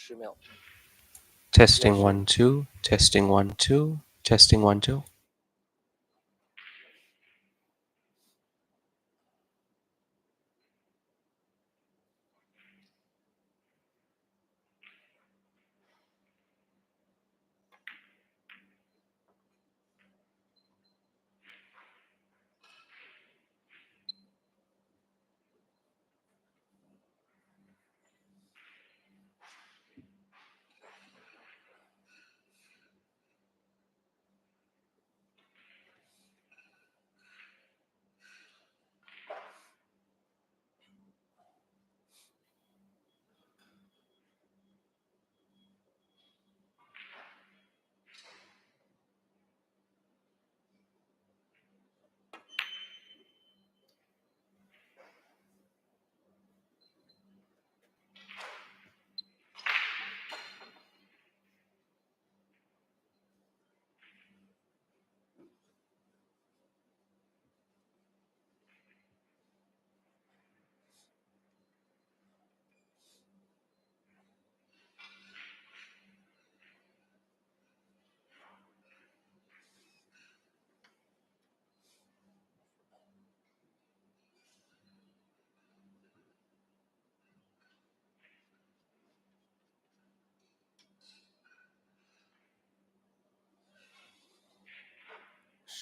10秒。 Testing 1 2 testing 1 2 testing 1 2。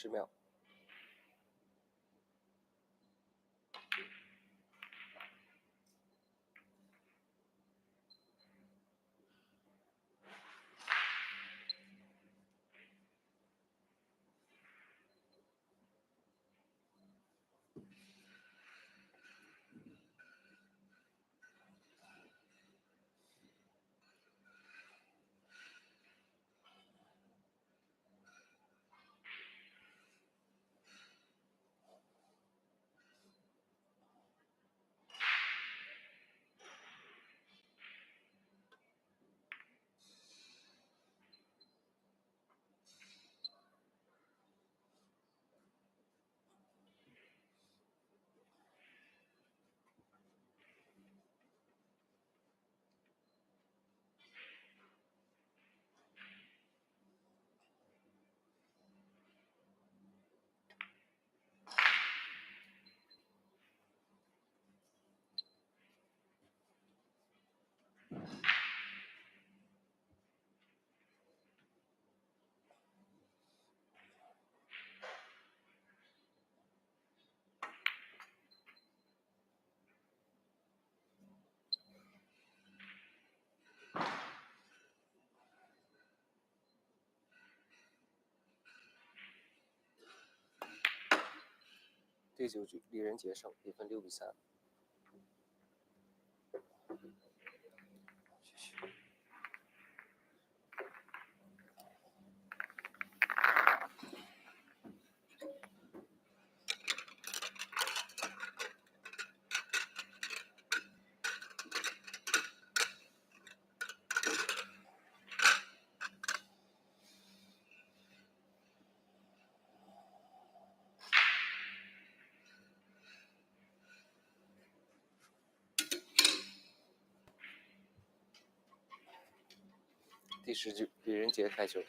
10秒。第9局李仁杰胜，比分6比3。第10局李仁杰开球。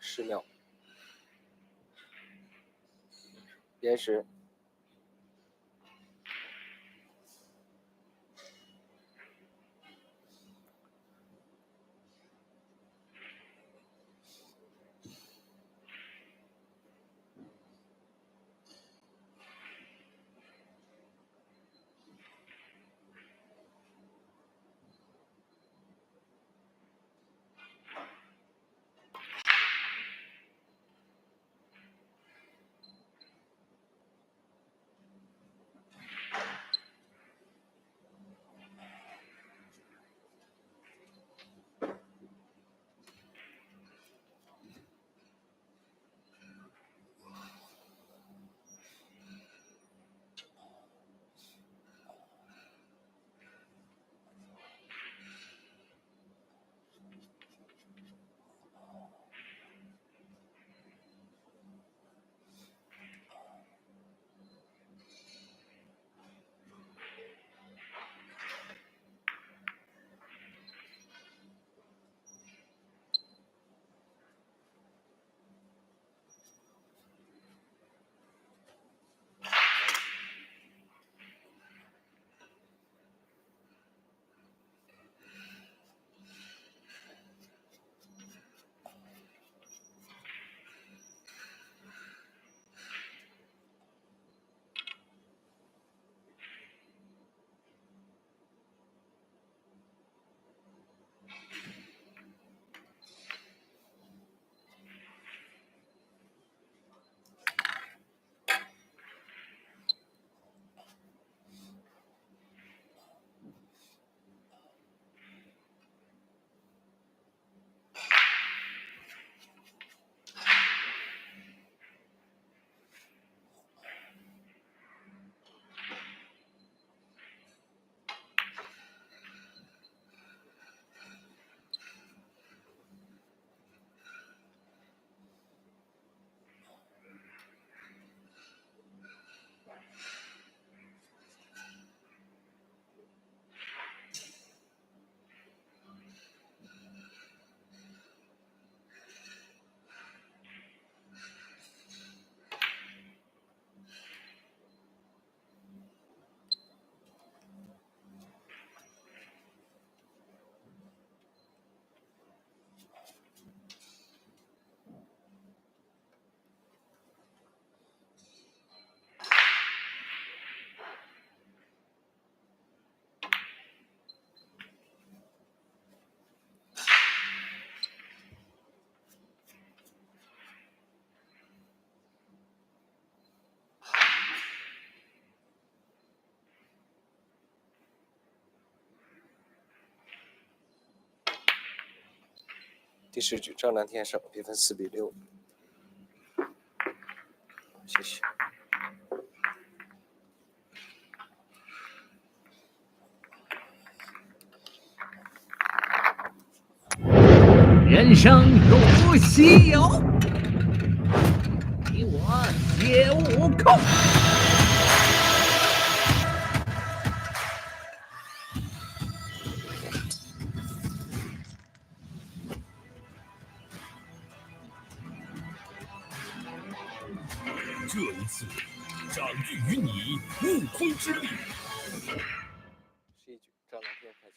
10秒。延时。第10局张蓝天胜，比分4-6。谢谢。人生如戏游，你我皆无空。这一次，掌驭于你悟空之力。11局张蓝天开球。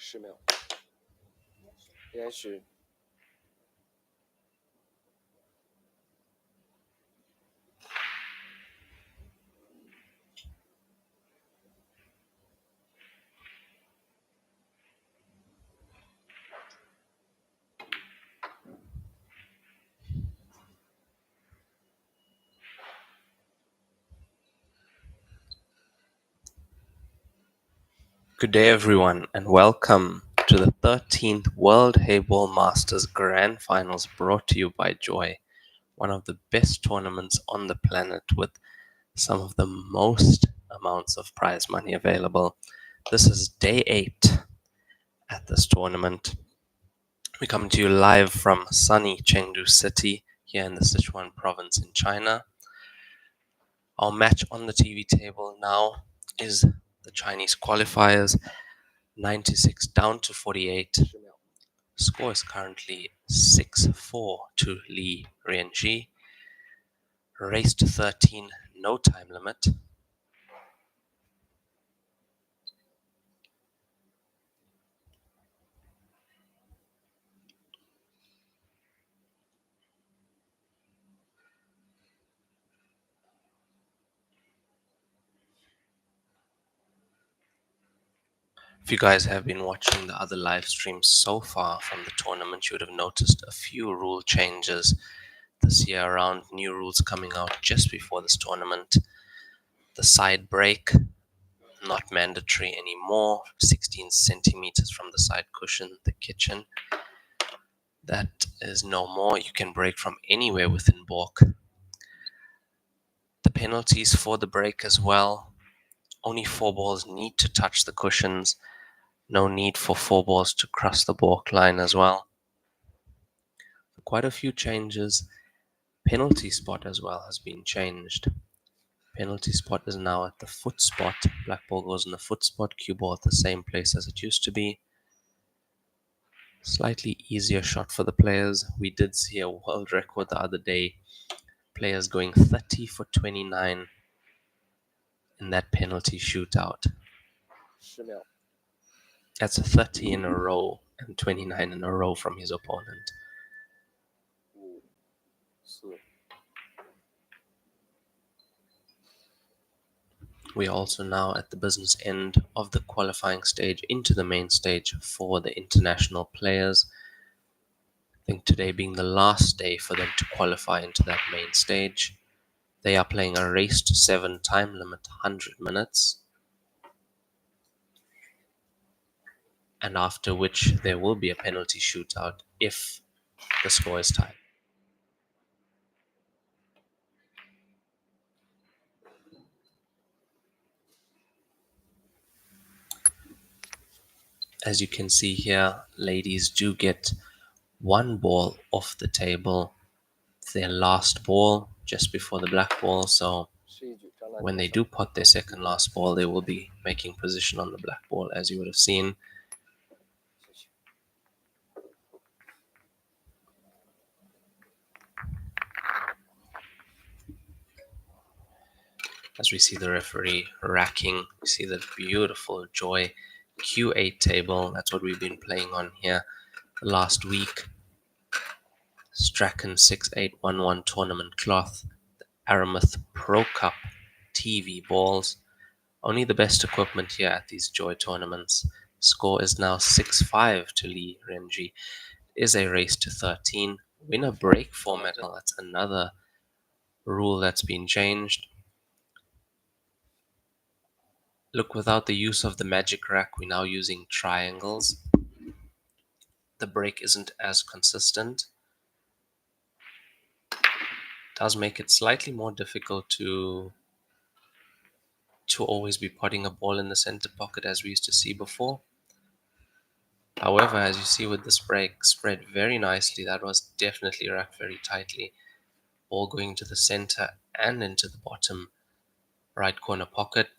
10秒，延时。Good day, everyone, and welcome to the 13th World Heyball Masters Grand Finals brought to you by Joy, one of the best tournaments on the planet with some of the most amounts of prize money available. This is day 8 at this tournament. We're coming to you live from sunny Chengdu City here in the Sichuan province in China. Our match on the TV table now is the Chinese qualifiers, 96 down to 48. 10秒， Score is currently 6-4 to Li Rianji. Race to 13, no time limit. If you guys have been watching the other live streams so far from the tournament, you would have noticed a few rule changes this year around, new rules coming out just before this tournament. The side break, not mandatory anymore, 16 centimeters from the side cushion, the kitchen. That is no more. You can break from anywhere within balk. The penalties for the break as well. Only 4 balls need to touch the cushions. No need for 4 balls to cross the balk line as well. Quite a few changes. Penalty spot as well has been changed. Penalty spot is now at the foot spot. Black ball goes in the foot spot. Cue ball at the same place as it used to be. Slightly easier shot for the players. We did see a world record the other day. Players going 30 for 29 in that penalty shootout. 10秒， That's 30 in a row and 29 in a row from his opponent. 5、4。We are also now at the business end of the qualifying stage into the main stage for the international players. I think today being the last day for them to qualify into that main stage. They are playing a race to 7 time limit, 100 minutes. And after which there will be a penalty shootout if the score is tied. As you can see here, ladies do get one ball off the table. It's their last ball just before the black ball, so 示意举张大 when 脚 they 上 do pot their second last ball, they will be making position on the black ball, as you would have seen. 谢谢 As we see the referee racking, we see the beautiful Joy Q8 table. That's what we've been playing on here last week. Strachan 6811 tournament cloth, the Aramuth Pro Cup TV balls. Only the best equipment here at these Joy tournaments. Score is now 6-5 to Lee Renji. Is a race to 13. Winner break format. That's another rule that's been changed. Look, without the use of the magic rack, we're now using triangles. The break isn't as consistent. Does make it slightly more difficult to always be putting a ball in the center pocket as we used to see before. However, as you see with this break, spread very nicely. That was definitely racked very tightly. Ball going to the center and into the bottom right corner pocket.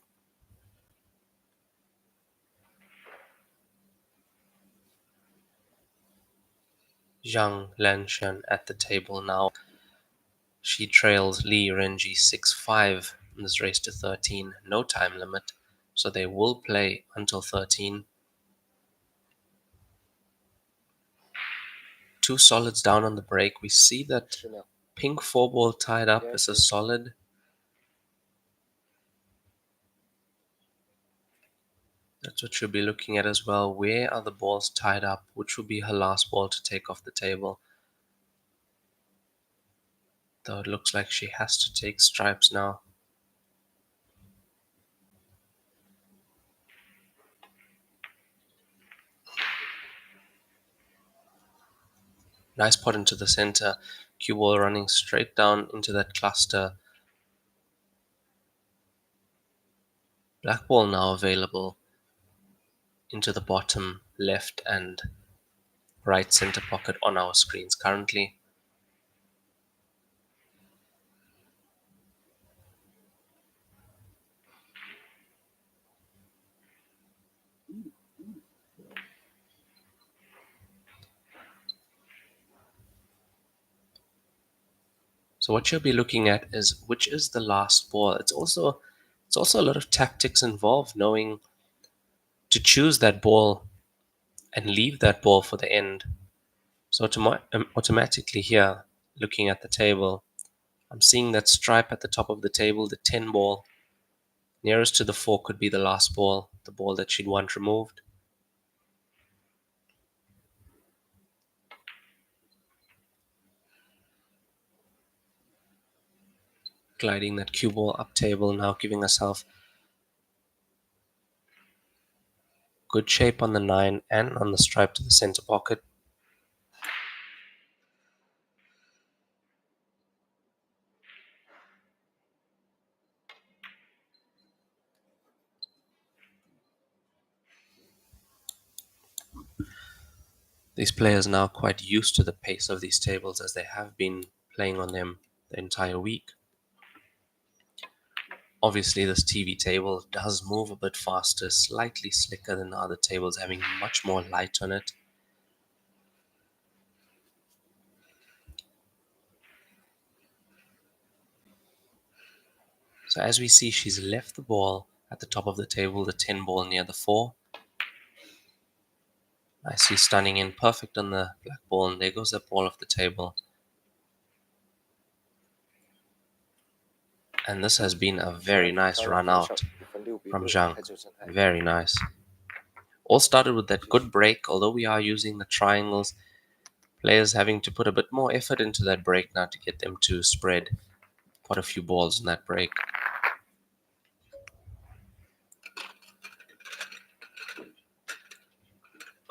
Zhang Lanshan at the table now. She trails Li Renji 6-5 in this race to 13. No time limit, so they will play until 13. Two solids down on the break. We see that 10秒 pink 4-ball tied up is a solid. That's what she'll be looking at as well. Where are the balls tied up? Which will be her last ball to take off the table? Though it looks like she has to take stripes now. Nice pot into the center. Cue ball running straight down into that cluster. Black ball now available into the bottom left and right center pocket on our screens currently. So what you'll be looking at is which is the last ball. It's also a lot of tactics involved, knowing to choose that ball and leave that ball for the end. So automatically here, looking at the table, I'm seeing that stripe at the top of the table, the 10 ball. Nearest to the 4 could be the last ball, the ball that she'd want removed. Gliding that cue ball up table, now giving herself good shape on the 9 and on the stripe to the center pocket. These players are now quite used to the pace of these tables as they have been playing on them the entire week. Obviously, this TV table does move a bit faster, slightly slicker than the other tables, having much more light on it. So as we see, she's left the ball at the top of the table, the 10 ball near the 4. Nicely stunning in, perfect on the black ball, and there goes that ball off the table. And this has been a very nice run out from Zhang. Very nice. All started with that good break, although we are using the triangles. Players having to put a bit more effort into that break now to get them to spread quite a few balls in that break.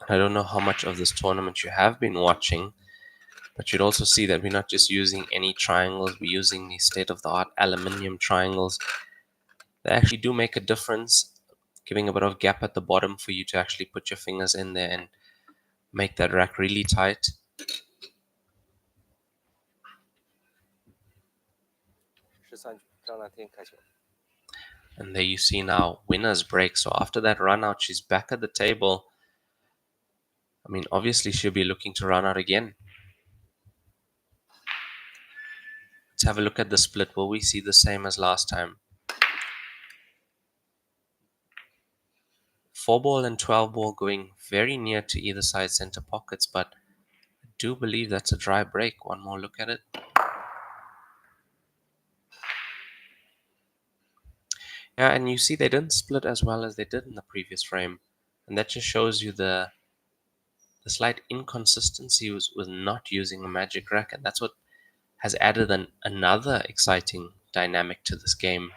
I don't know how much of this tournament you have been watching, but you'd also see that we're not just using any triangles, we're using the state-of-the-art aluminium triangles. They actually do make a difference, giving a bit of gap at the bottom for you to actually put your fingers in there and make that rack really tight. 13局，张兰天开球。 And there you see now winner's break. So after that run out, she's back at the table. I mean, obviously she'll be looking to run out again. Let's have a look at the split. Will we see the same as last time? 4-ball and 12-ball going very near to either side center pockets, but I do believe that's a dry break. One more look at it. Yeah, and you see they didn't split as well as they did in the previous frame. And that just shows you the slight inconsistency with not using a magic rack. And that's what has added another exciting dynamic to this game.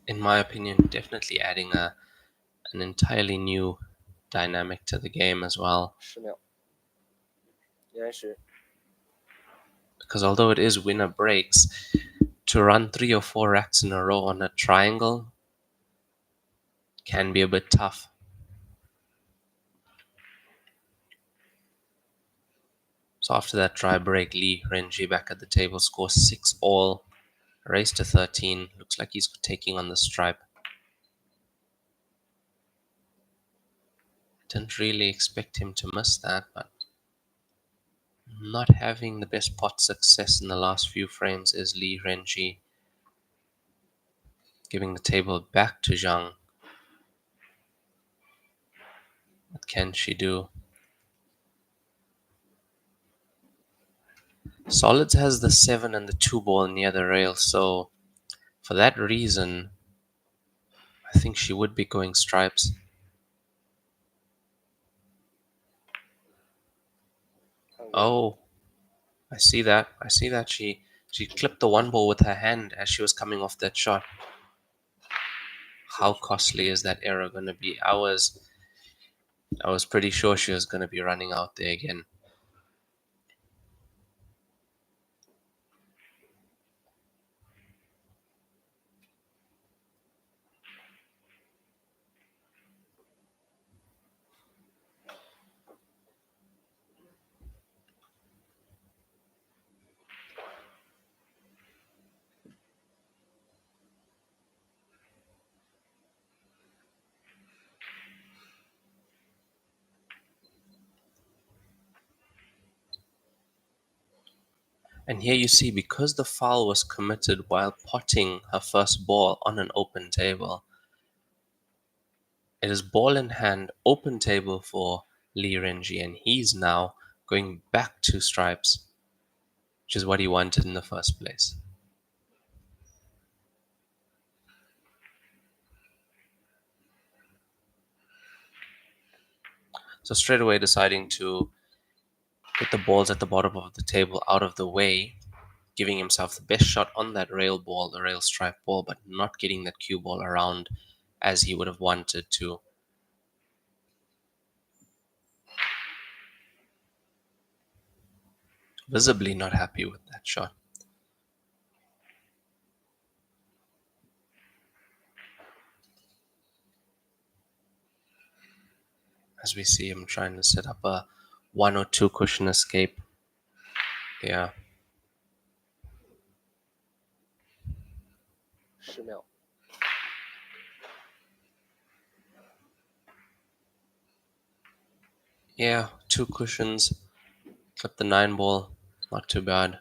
In my opinion, definitely adding an entirely new dynamic to the game as well. 10秒，延时。 Because although it is winner breaks, to run 3 or 4 racks in a row on a triangle can be a bit tough. So after that dry break, Li Renji back at the table, scores 6 all, race to 13. Looks like he's taking on the stripe. Didn't really expect him to miss that, but not having the best pot success in the last few frames is Li Renji. Giving the table back to Zhang. What can she do? Solids has the 7 and the 2-ball near the rail, so for that reason, I think she would be going stripes. Oh, I see that. I see that she clipped the 1-ball with her hand as she was coming off that shot. How costly is that error going to be? I was pretty sure she was going to be running out there again. And here you see, because the foul was committed while potting her first ball on an open table, it is ball in hand, open table for Li Renji, and he's now going back to stripes, which is what he wanted in the first place. So straight away deciding to get the balls at the bottom of the table out of the way, giving himself the best shot on that rail ball, the rail stripe ball, but not getting that cue ball around as he would have wanted to. Visibly not happy with that shot. As we see him trying to set up a 1 or 2 cushion escape. Yeah. 10秒， Yeah, 2 cushions. Clip the 9-ball. Not too bad.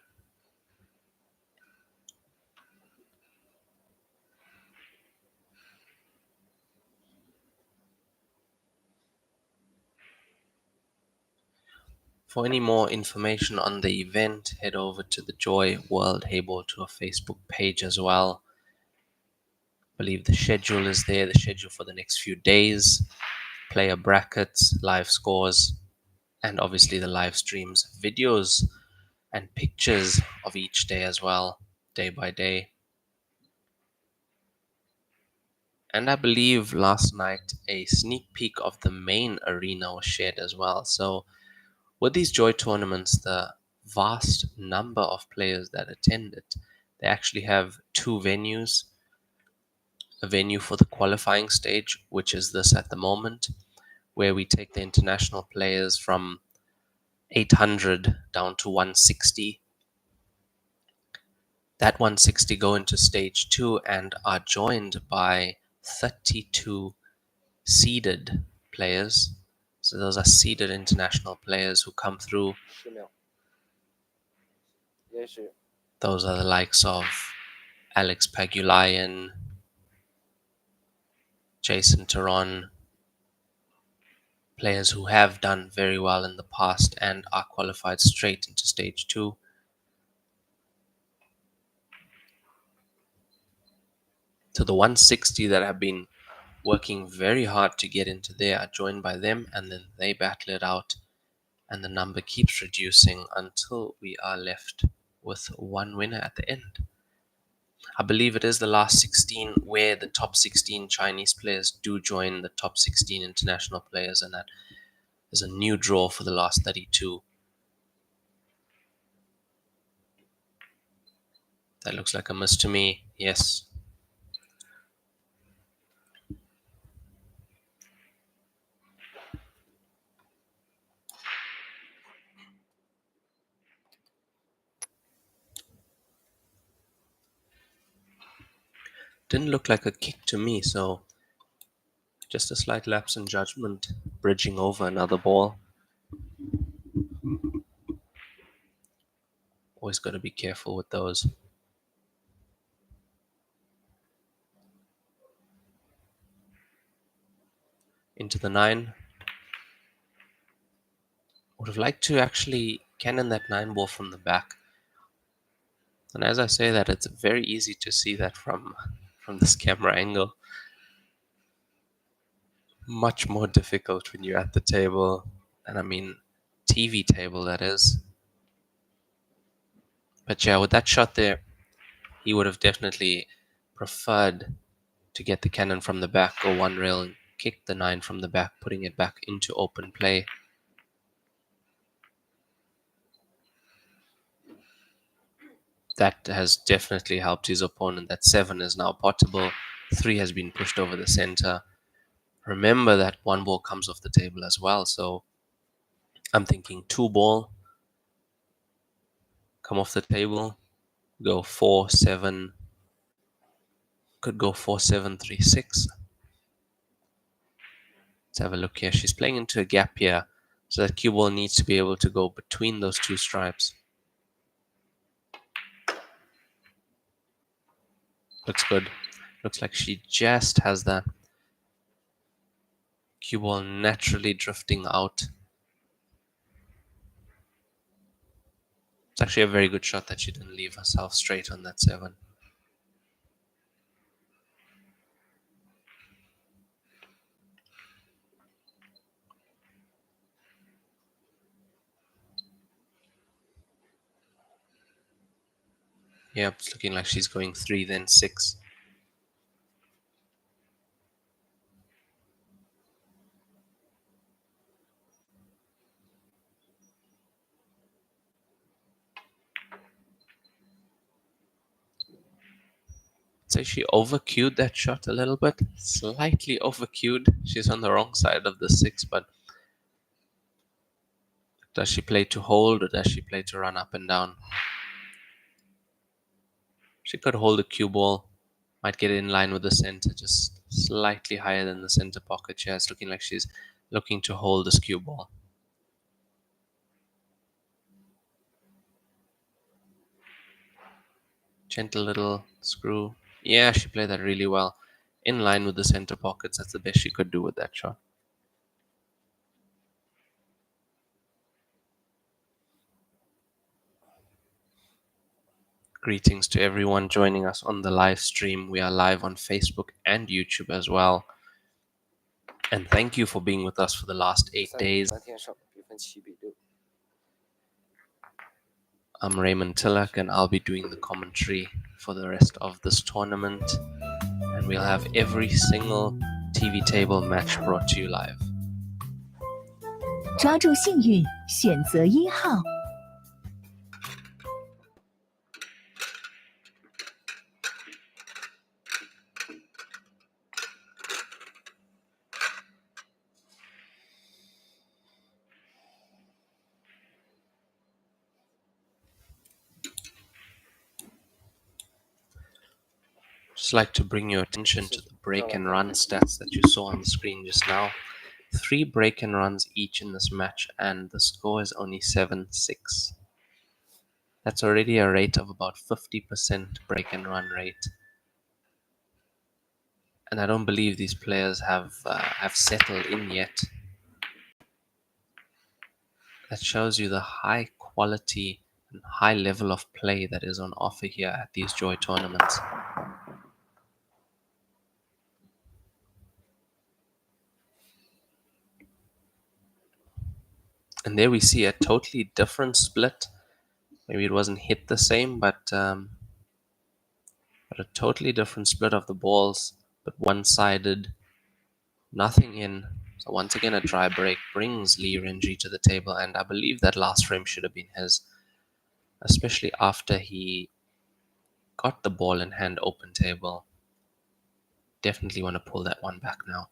For any more information on the event, head over to the Joy World Heyball Tour Facebook page as well. I believe the schedule is there, the schedule for the next few days, player brackets, live scores, and obviously the live streams, videos, and pictures of each day as well, day by day. And I believe last night a sneak peek of the main arena was shared as well. So with these Joy tournaments, the vast number of players that attend it, they actually have two venues. A venue for the qualifying stage, which is this at the moment, where we take the international players from 800 down to 160. That 160 go into stage 2 and are joined by 32 seeded players. So those are seeded international players who come through. 10秒，延时 Those are the likes of Alex Pagulayan, Jason Taron, players who have done very well in the past and are qualified straight into stage 2. So the 160 that have been working very hard to get into there are joined by them, and then they battle it out, and the number keeps reducing until we are left with one winner at the end. I believe it is the last 16 where the top 16 Chinese players do join the top 16 international players, and that is a new draw for the last 32. That looks like a miss to me. Yes. Didn't look like a kick to me, so just a slight lapse in judgment, bridging over another ball. Always got to be careful with those. Into the 9. Would have liked to actually cannon that 9 ball from the back. And as I say that, it's very easy to see that from this camera angle. Much more difficult when you're at the table, and I mean TV table, that is. But yeah, with that shot there, he would have definitely preferred to get the cannon from the back, go one rail and kick the 9 from the back, putting it back into open play. That has definitely helped his opponent. That 7 is now potable. 3 has been pushed over the center. Remember that 1 ball comes off the table as well, so I'm thinking 2 ball, come off the table, go 4, 7, could go 4, 7, 3, 6. Let's have a look here. She's playing into a gap here, so that cue ball needs to be able to go between those 2 stripes. Looks good. Looks like she just has that cue ball naturally drifting out. It's actually a very good shot that she didn't leave herself straight on that 7. Yep, it's looking like she's going 3, then 6. So she overcued that shot a little bit, slightly overcued. She's on the wrong side of the 6, but does she play to hold or does she play to run up and down? She could hold the cue ball, might get it in line with the center, just slightly higher than the center pocket. Yeah, it's looking like she's looking to hold this cue ball. Gentle little screw. Yeah, she played that really well. In line with the center pockets, that's the best she could do with that shot. Greetings to everyone joining us on the live stream. We are live on Facebook and YouTube as well. And thank you for being with us for the last 8 days. 3天胜，比分7比6。 I'm Raymond Tilak, and I'll be doing the commentary for the rest of this tournament. And we'll have every single TV table match brought to you live. 抓住幸运，选择1号。Just like to bring your attention to the break and run stats that you saw on the screen just now. 3 break and runs each in this match, and the score is only 7-6. That's already a rate of about 50% break and run rate. And I don't believe these players have settled in yet. That shows you the high quality and high level of play that is on offer here at these Joy tournaments. And there we see a totally different split. Maybe it wasn't hit the same, but a totally different split of the balls, but one-sided, nothing in. So once again, a dry break brings Lee Renji to the table, and I believe that last frame should have been his, especially after he got the ball in hand open table. Definitely want to pull that one back now.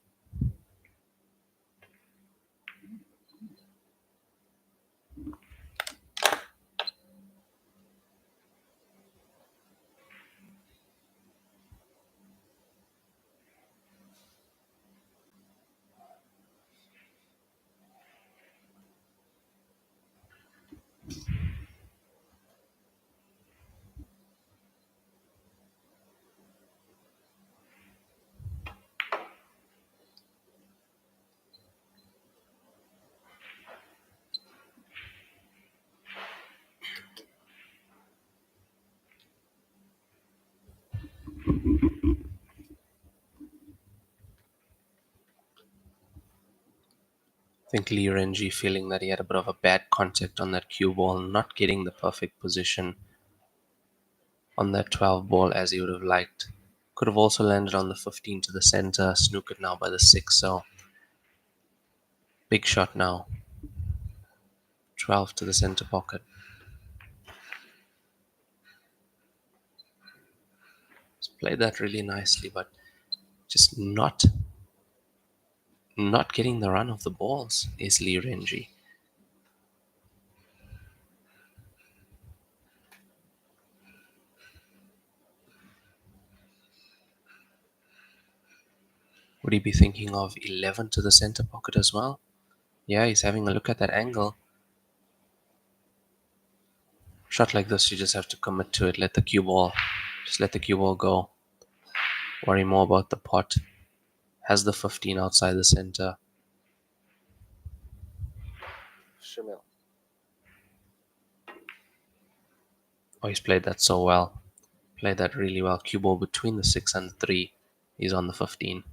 I think Lee Renji feeling that he had a bit of a bad contact on that cue ball, not getting the perfect position on that 12 ball as he would have liked. Could have also landed on the 15 to the center, snookered now by the 6, so big shot now. 12 to the center pocket. He's played that really nicely, but just not getting the run of the balls is Lee Renji. Would he be thinking of 11 to the center pocket as well? Yeah, he's having a look at that angle. Shot like this, you just have to commit to it. Let the cue ball go. Worry more about the pot. Has the 15 outside the center. 10 秒。 Oh, he's played that so well. Played that really well. Cue ball between the 6 and the 3. He's on the 15.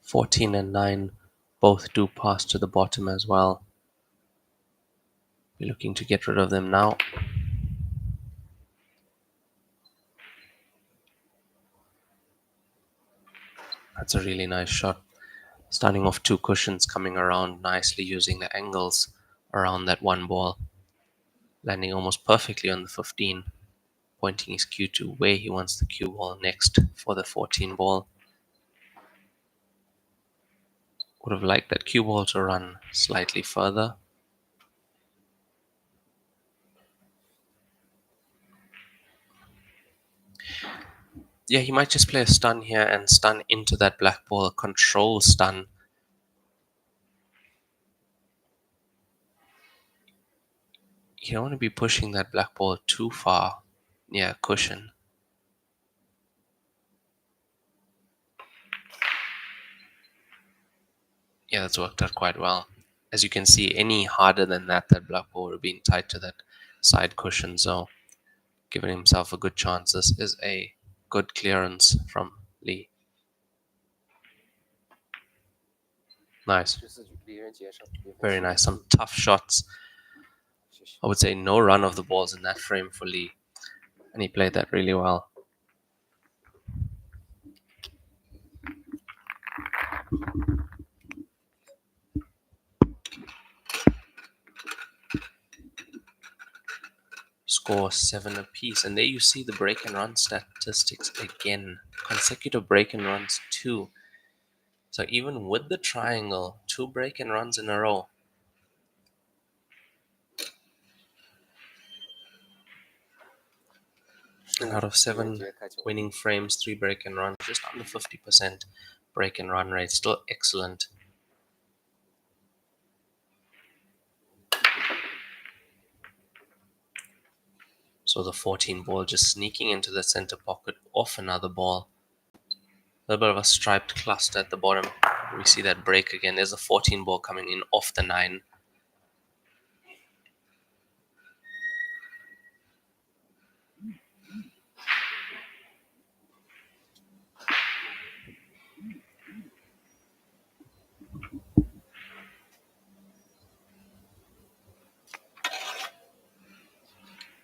(14 and 9) both do pass to the bottom as well. We're looking to get rid of them now. That's a really nice shot. Starting off 2 cushions, coming around nicely using the angles around that one ball. Landing almost perfectly on the 15. Pointing his cue to where he wants the cue ball next for the 14 ball. Would have liked that cue ball to run slightly further. Yeah, he might just play a stun here and stun into that black ball, a control stun. You don't want to be pushing that black ball too far near a cushion. Yeah, that's worked out quite well. As you can see, any harder than that black ball would have been tied to that side cushion, so giving himself a good chance. This is a good clearance from Lee. Nice. 14局，李人节胜，比分 Very 7比 nice. 4。 Some tough shots. 谢谢。I would say no run of the balls in that frame for Lee, and he played that really well. Score 7 apiece, and there you see the break and run statistics again. Consecutive break and runs 2. So even with the triangle, 2 break and runs in a row. And out of 7 winning frames, 3 break and runs, just under 50% break and run rate. Still excellent. So the 14 ball just sneaking into the center pocket off another ball. A little bit of a striped cluster at the bottom. We see that break again. There's a 14 ball coming in off the 9.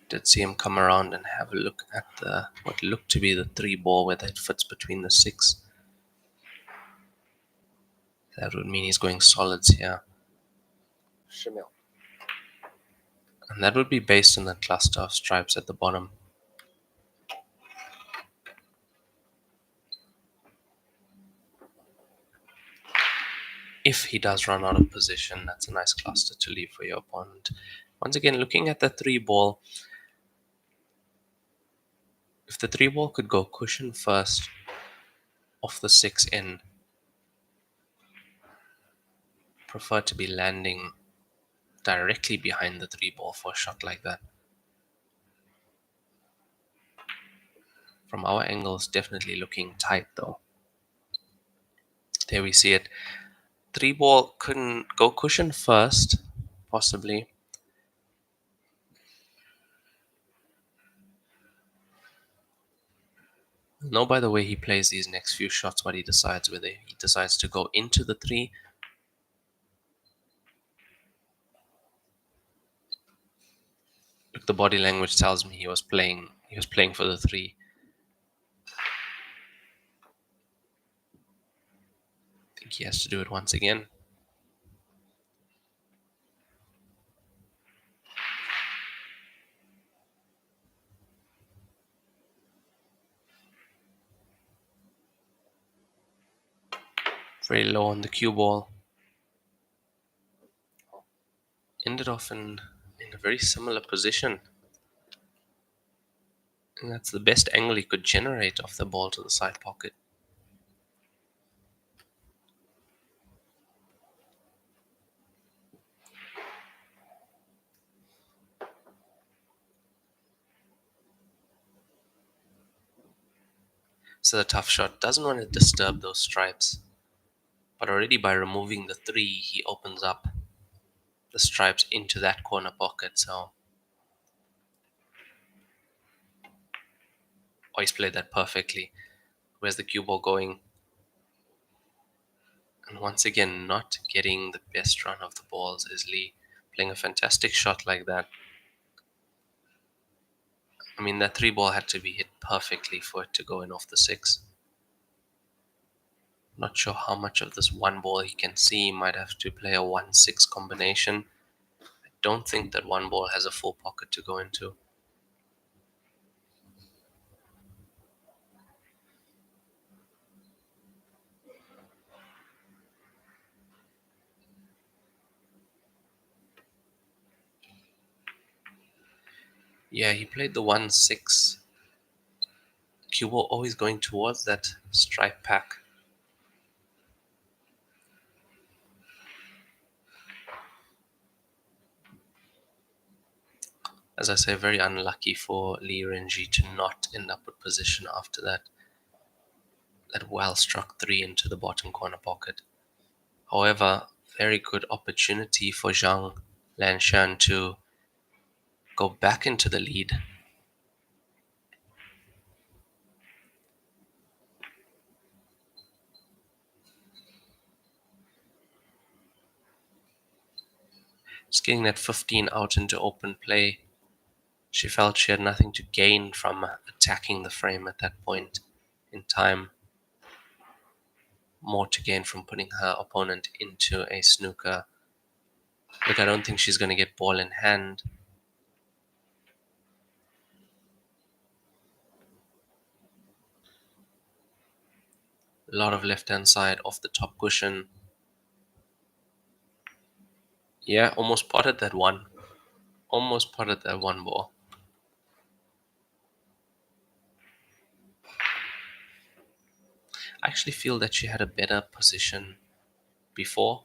Did see him come around and have a look at the what looked to be the 3 ball, whether it fits between the 6. That would mean he's going solids here. 10秒。 And that would be based on the cluster of stripes at the bottom. If he does run out of position, that's a nice cluster to leave for your opponent. Once again, looking at the 3 ball, if the 3 ball could go cushion first off the 6 in, prefer to be landing directly behind the 3 ball for a shot like that. From our angle, it's definitely looking tight though. There we see it. 3 ball couldn't go cushion first, possibly. Know by the way he plays these next few shots what he decides, whether he decides to go into the 3. Look, the body language tells me he was playing for the 3. I think he has to do it once again. Very low on the cue ball. Ended off in a very similar position. And that's the best angle he could generate off the ball to the side pocket. So the tough shot doesn't want to disturb those stripes. But already by removing the 3, he opens up the stripes into that corner pocket. So he's played that perfectly. Where's the cue ball going? And once again, not getting the best run of the balls is Lee. Playing a fantastic shot like that. I mean, that 3 ball had to be hit perfectly for it to go in off the 6. Not sure how much of this 1 ball he can see. He might have to play a 1-6 combination. I don't think that 1 ball has a full pocket to go into. Yeah, he played the 1-6. Cue ball always going towards that stripe pack. As I say, very unlucky for Lee Renji to not end up with position after that well struck 3 into the bottom corner pocket. However, very good opportunity for Zhang Lanshan to go back into the lead. Just getting that 15 out into open play. She felt she had nothing to gain from attacking the frame at that point in time. More to gain from putting her opponent into a snooker. Look, I don't think she's going to get ball in hand. A lot of left-hand side off the top cushion. Yeah, almost potted that one. Almost potted that one ball. I actually feel that she had a better position before.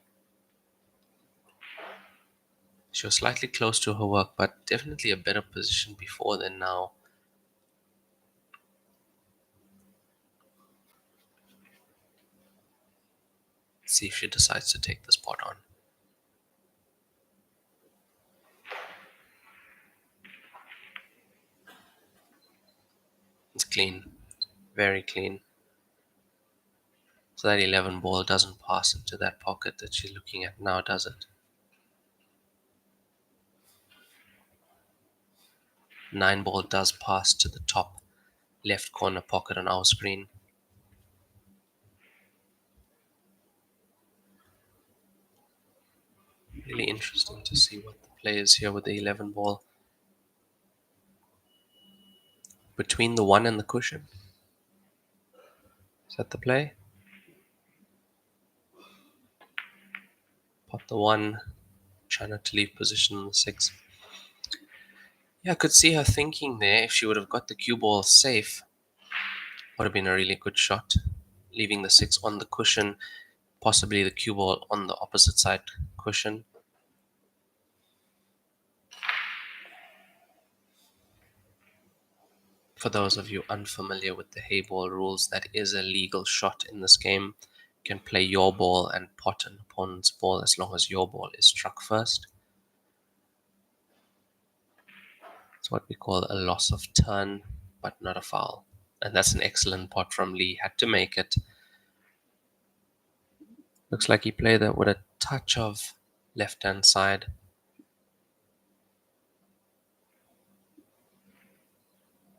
She was slightly close to her work, but definitely a better position before than now. Let's see if she decides to take this pot on. It's clean. Very clean. So that 11 ball doesn't pass into that pocket that she's looking at now, does it? 9 ball does pass to the top left corner pocket on our screen. Really interesting to see what the play is here with the 11 ball. Between the 1 and the cushion. Is that the play? Pot the 1. Try not to leave position on the 6. Yeah, I could see her thinking there. If she would have got the cue ball safe, would have been a really good shot. Leaving the 6 on the cushion, possibly the cue ball on the opposite side cushion. For those of you unfamiliar with the Heyball rules, that is a legal shot in this game. You can play your ball and pot an opponent's ball as long as your ball is struck first. It's what we call a loss of turn, but not a foul. And that's an excellent pot from Lee. Had to make it. Looks like he played that with a touch of left-hand side.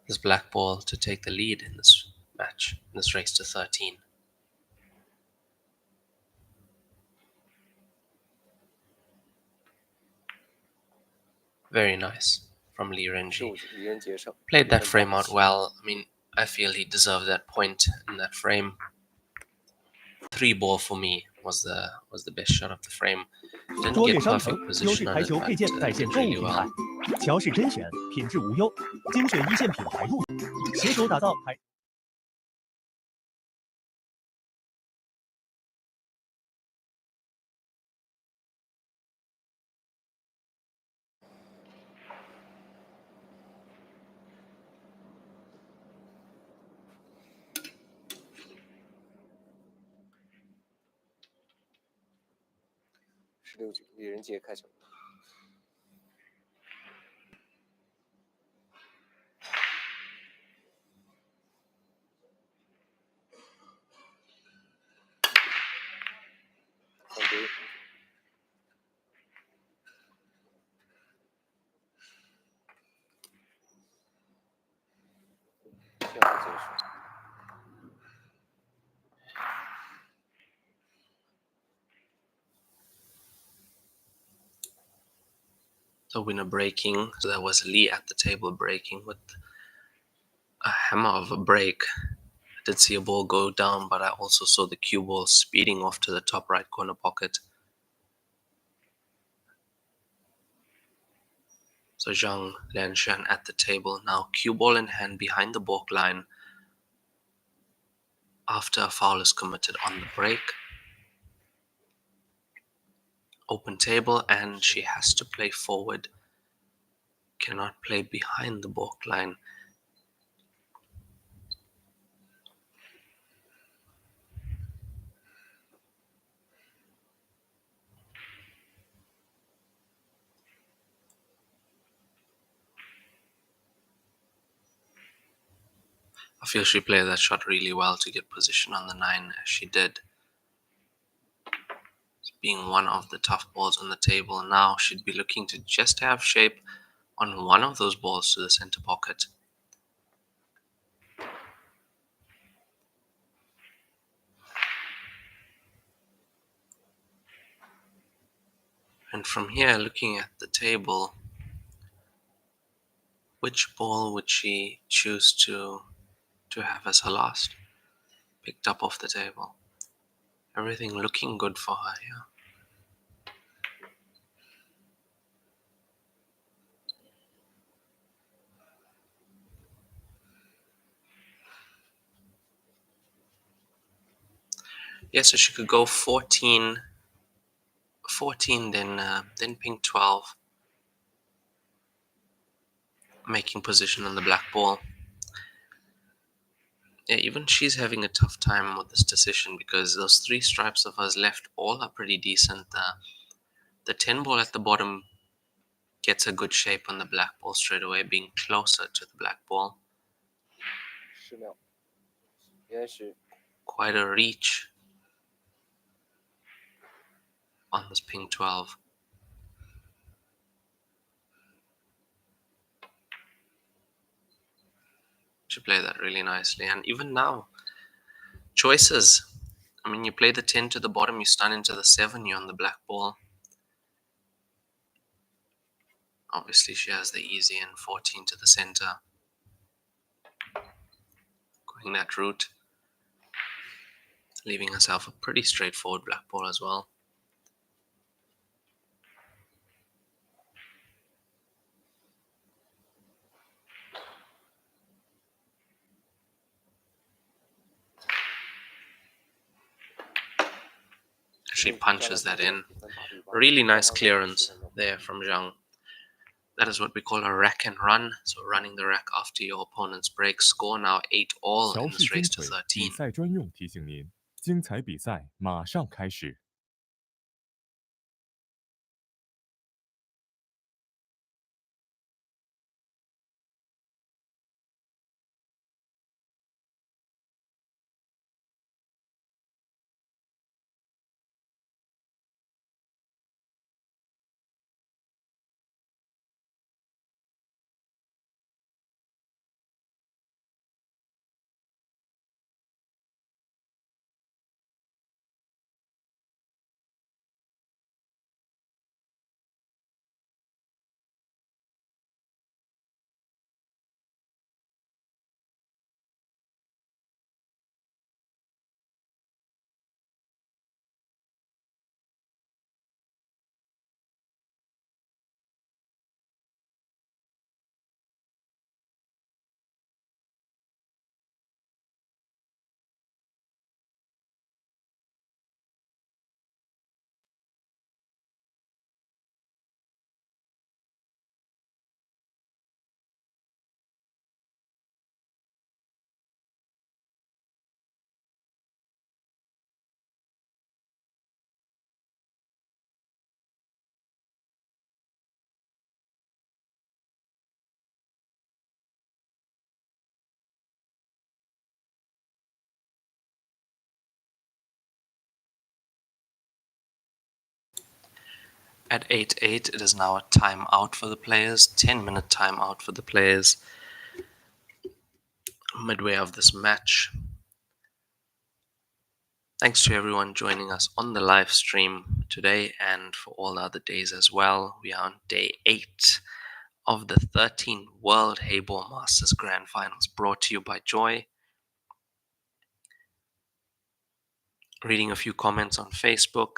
This black ball to take the lead in this match, in this race to 13. Very nice from Li Renji. Played that frame out well. I mean, I feel he deserved that point in that frame. 3 ball for me was the best shot of the frame. Didn't 拙劣 get 商城 perfect 优 position 质 on 台 it, 球 but 配件在线 did 购物 really 平 well. 台，乔氏甄选，品质无忧，精选一线品牌入驻，携手打造台。16局，李仁杰开球。犯规。这样结束。 So winner breaking. So that was Lee at the table breaking with a hammer of a break. I did see a ball go down, but I also saw the cue ball speeding off to the top right corner pocket. So Zhang Lianshan at the table. Now cue ball in hand behind the balk line after a foul is committed on the break. Open table, and she has to play forward. Cannot play behind the balk line. I feel she played that shot really well to get position on the 9 as she did. being one of the tough balls on the table. Now should be looking to just have shape on one of those balls to the center pocket. And from here, looking at the table, which ball would she choose to have as her last? Picked up off the table. Everything looking good for her here. Yeah, so she could go 14, then pink 12, making position on the black ball. Yeah, even she's having a tough time with this decision because those three stripes of hers left all are pretty decent. The 10 ball at the bottom gets a good shape on the black ball straight away, being closer to the black ball. 10秒，应该是 Quite a reach on this pink 12. She played that really nicely. And even now, choices. I mean, you play the 10 to the bottom, you stun into the 7, you're on the black ball. Obviously, she has the easy and 14 to the center. Going that route, leaving herself a pretty straightforward black ball as well. She punches that in. Really nice clearance there from Zhang. That is what we call a rack and run. So running the rack after your opponent's break. Score now 8-all 乔 in 氏 this 金 race to 腿 13. 比赛专用提醒您，精彩比赛马上开始。At 8-8, it is now a timeout for the players. 10-minute timeout for the players. Midway of this match. Thanks to everyone joining us on the live stream today and for all the other days as well. We are on day 8 of the 13th World Heyball Masters Grand Finals, brought to you by Joy. Reading a few comments on Facebook.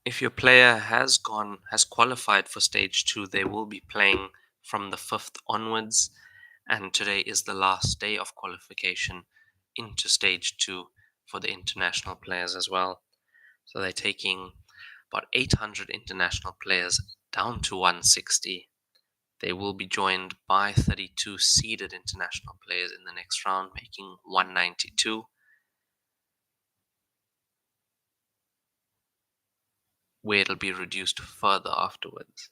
If your player has qualified for stage 2, they will be playing from the 5th onwards, and today is the last day of qualification into stage 2 for the international players as well. So they're taking about 800 international players down to 160. They will be joined by 32 seeded international players in the next round, making 192. Where it'll be reduced further afterwards.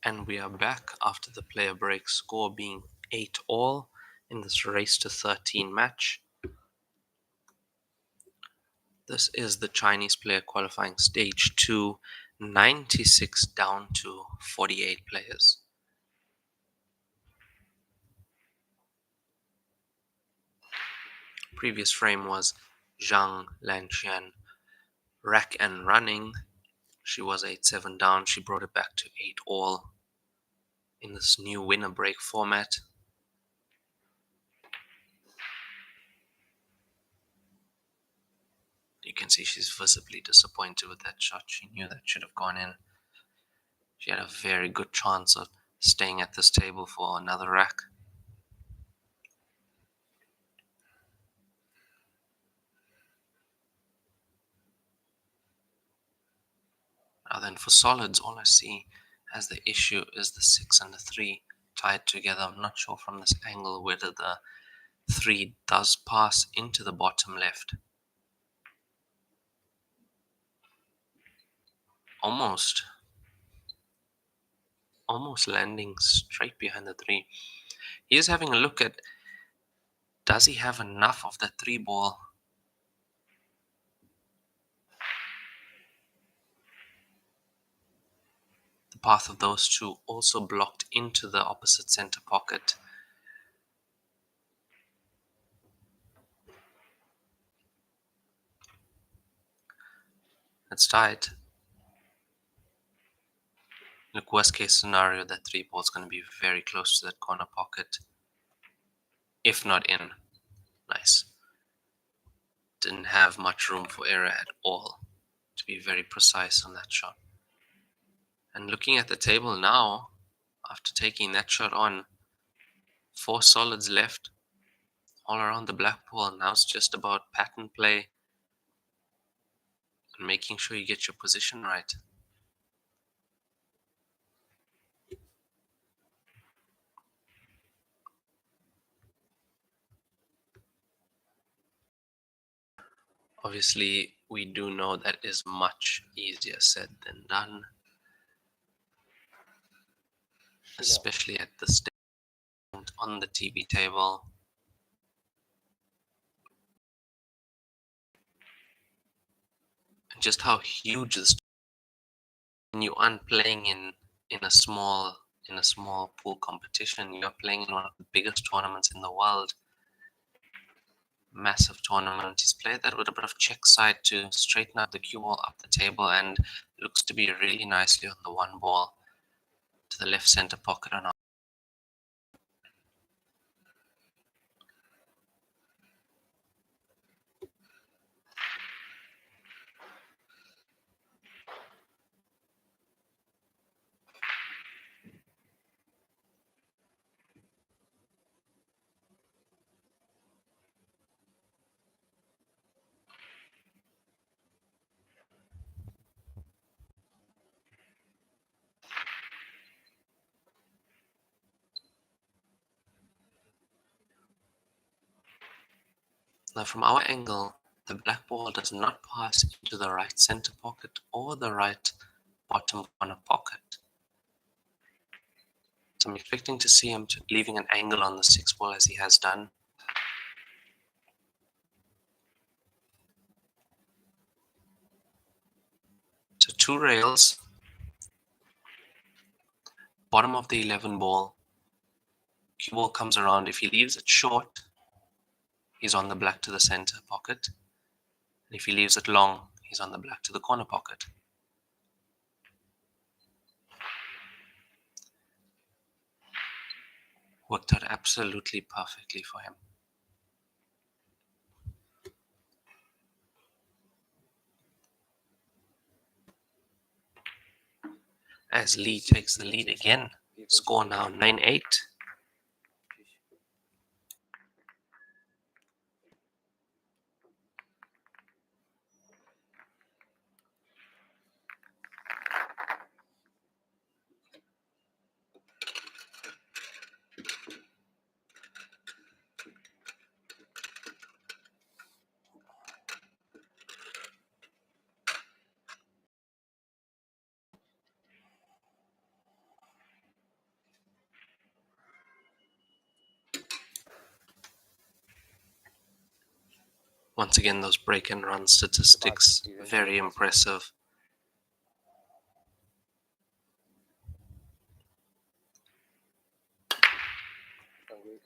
And we are back after the player break, score being 8-all in this race to 13 match. This is the Chinese player qualifying stage 2, 96 down to 48 players. Previous frame was Zhang Lanqian rack and running. She was 8-7 down. She brought it back to 8-all in this new winner break format. You can see she's visibly disappointed with that shot. She knew that should have gone in. She had a very good chance of staying at this table for another rack. Now then, for solids, all I see as the issue is the 6 and the 3 tied together. I'm not sure from this angle whether the 3 does pass into the bottom left. Almost landing straight behind the 3. He is having a look at, does he have enough of that 3 ball? The path of those two also blocked into the opposite center pocket. It's tight. Look, worst case scenario, that 3 ball is going to be very close to that corner pocket. If not in. Nice. Didn't have much room for error at all, to be very precise on that shot. And looking at the table now, after taking that shot on, 4 solids left all around the black ball. Now it's just about pattern play and making sure you get your position right. Obviously, we do know that is much easier said than done, especially at the stand on the TV table. And just how huge this, when you aren't playing in a small pool competition, you're playing in one of the biggest tournaments in the world. Massive tournament. He's played that with a bit of check side to straighten out the cue ball up the table, and looks to be really nicely on the 1 ball to the left center pocket. And now from our angle, the black ball does not pass into the right center pocket or the right bottom corner pocket. So I'm expecting to see him leaving an angle on the 6 ball as he has done. So 2 rails, bottom of the 11 ball, cue ball comes around. If he leaves it short, he's on the black to the center pocket. And if he leaves it long, he's on the black to the corner pocket. Worked out absolutely perfectly for him. As Lee takes the lead again. Score now 9-8. Once again, those break and run statistics, very impressive.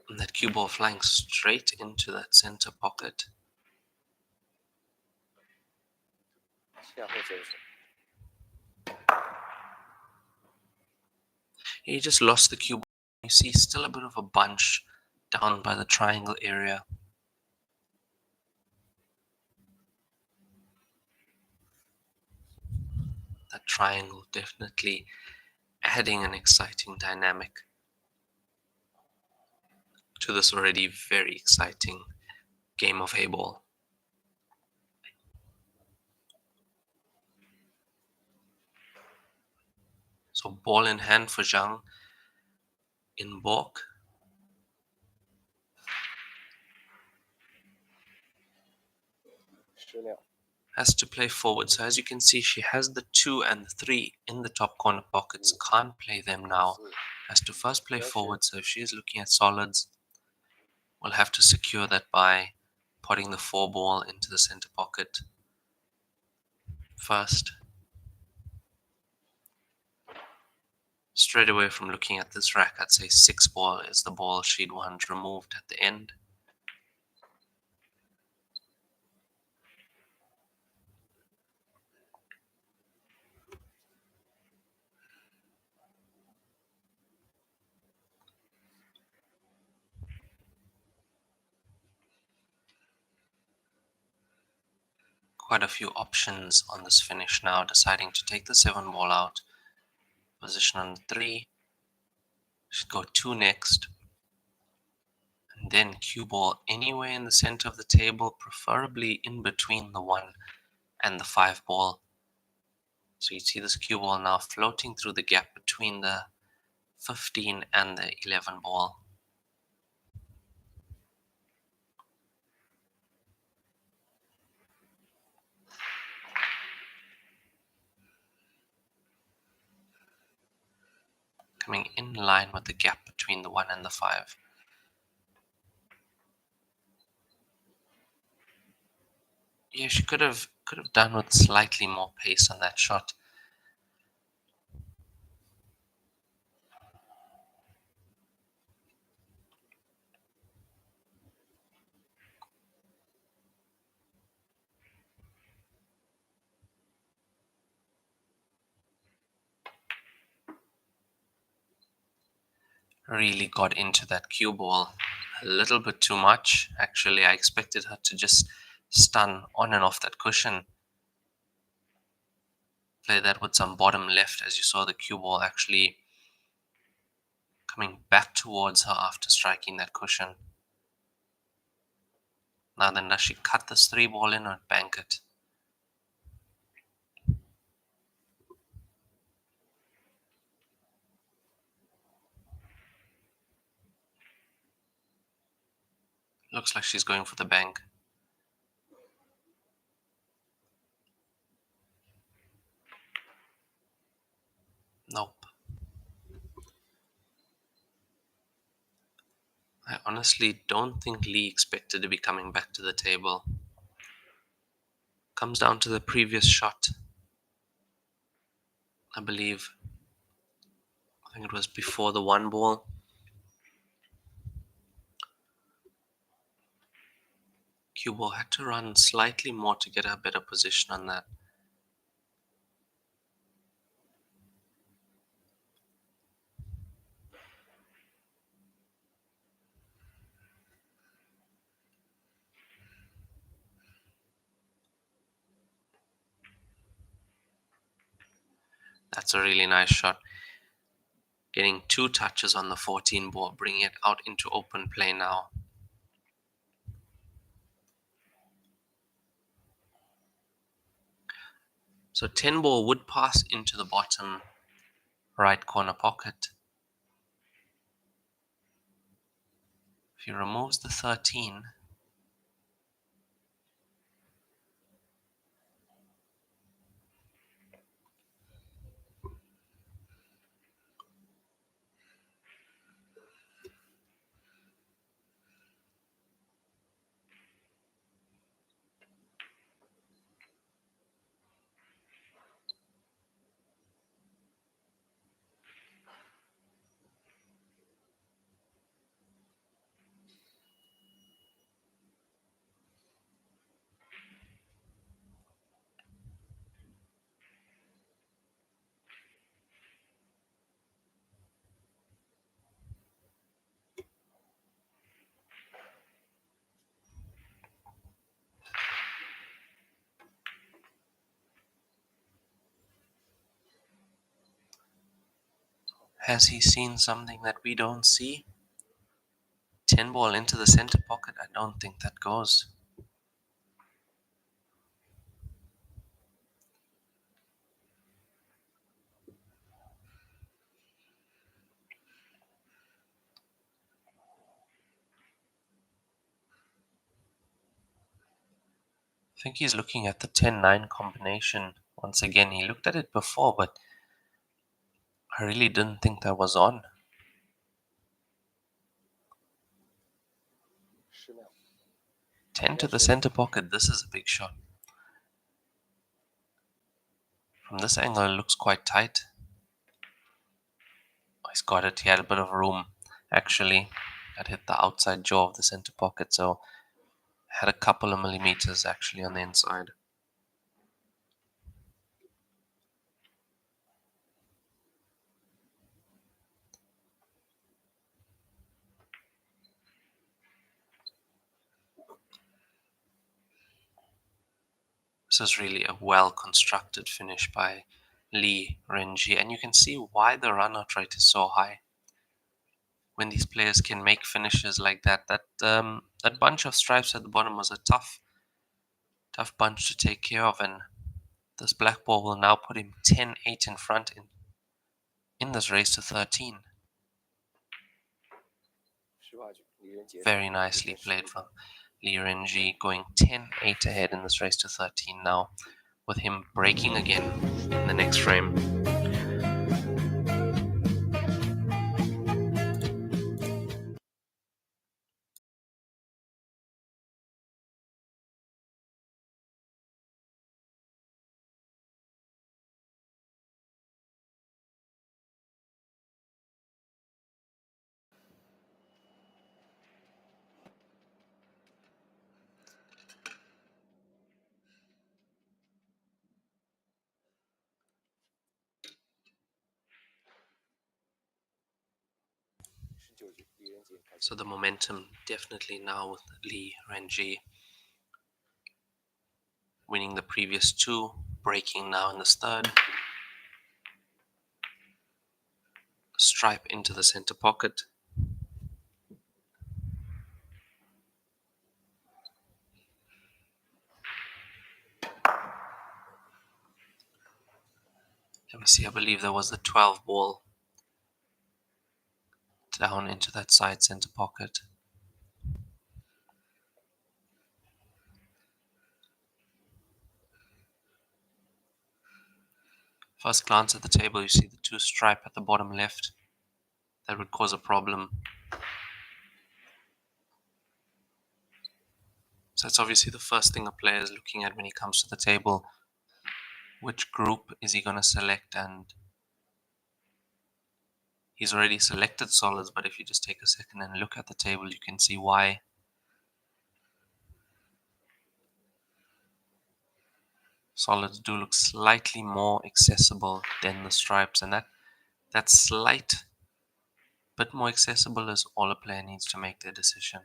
And that cue ball flying straight into that center pocket. 向后接手。 He just lost the cue ball. You see still a bit of a bunch down by the triangle area. That triangle definitely adding an exciting dynamic to this already very exciting game of Heyball. So ball in hand for Zhang in balk. Has to play forward. So as you can see, she has the 2 and the 3 in the top corner pockets. Can't play them now. Has to first play forward. So if she is looking at solids, we'll have to secure that by potting the 4 ball into the center pocket first. Straight away from looking at this rack, I'd say 6 ball is the ball she'd want removed at the end. Quite a few options on this finish now, deciding to take the 7 ball out. Position on the 3. Should go 2 next. And then cue ball anywhere in the center of the table, preferably in between the 1 and the 5 ball. So you see this cue ball now floating through the gap between the 15 and the 11 ball. Coming in line with the gap between the 1 and the 5. Yeah, she could have done with slightly more pace on that shot. Really got into that cue ball a little bit too much. Actually, I expected her to just stun on and off that cushion. Play that with some bottom left, as you saw the cue ball actually coming back towards her after striking that cushion. Now then, does she cut this 3 ball in or bank it? Looks like she's going for the bank. Nope. I honestly don't think Lee expected to be coming back to the table. Comes down to the previous shot. I think it was before the 1 ball. Cue ball had to run slightly more to get a better position on that. That's a really nice shot. Getting 2 touches on the 14 ball, bringing it out into open play now. So 10 ball would pass into the bottom right corner pocket. If he removes the 13, Has he seen something that we don't see? 10 ball into the center pocket. I don't think that goes. I think he's looking at the 10-9 combination once again. He looked at it before, but I really didn't think that was on. 10秒， 10 to the center pocket. This is a big shot. From this angle, it looks quite tight. Oh, he's got it. He had a bit of room, actually. That hit the outside jaw of the center pocket, so had a couple of millimeters actually on the inside. This is really a well-constructed finish by Lee Renji, and you can see why the run-out rate is so high. When these players can make finishes like that, that bunch of stripes at the bottom was a tough bunch to take care of, and this black ball will now put him 10-8 in front in this race to 13. 18局，李仁杰 Very nicely played from Lee Renji, going 10-8 ahead in this race to 13 now, with him breaking again in the next frame. So the momentum definitely now with Lee Renji winning the previous two, breaking now in this third. Stripe into the center pocket. Let me see, I believe there was the 12 ball down into that side center pocket. First glance at the table, you see the two stripe at the bottom left. That would cause a problem. So that's obviously the first thing a player is looking at when he comes to the table. Which group is he going to select? And he's already selected solids, but if you just take a second and look at the table, you can see why. Solids do look slightly more accessible than the stripes, and that slight bit more accessible is all a player needs to make their decision.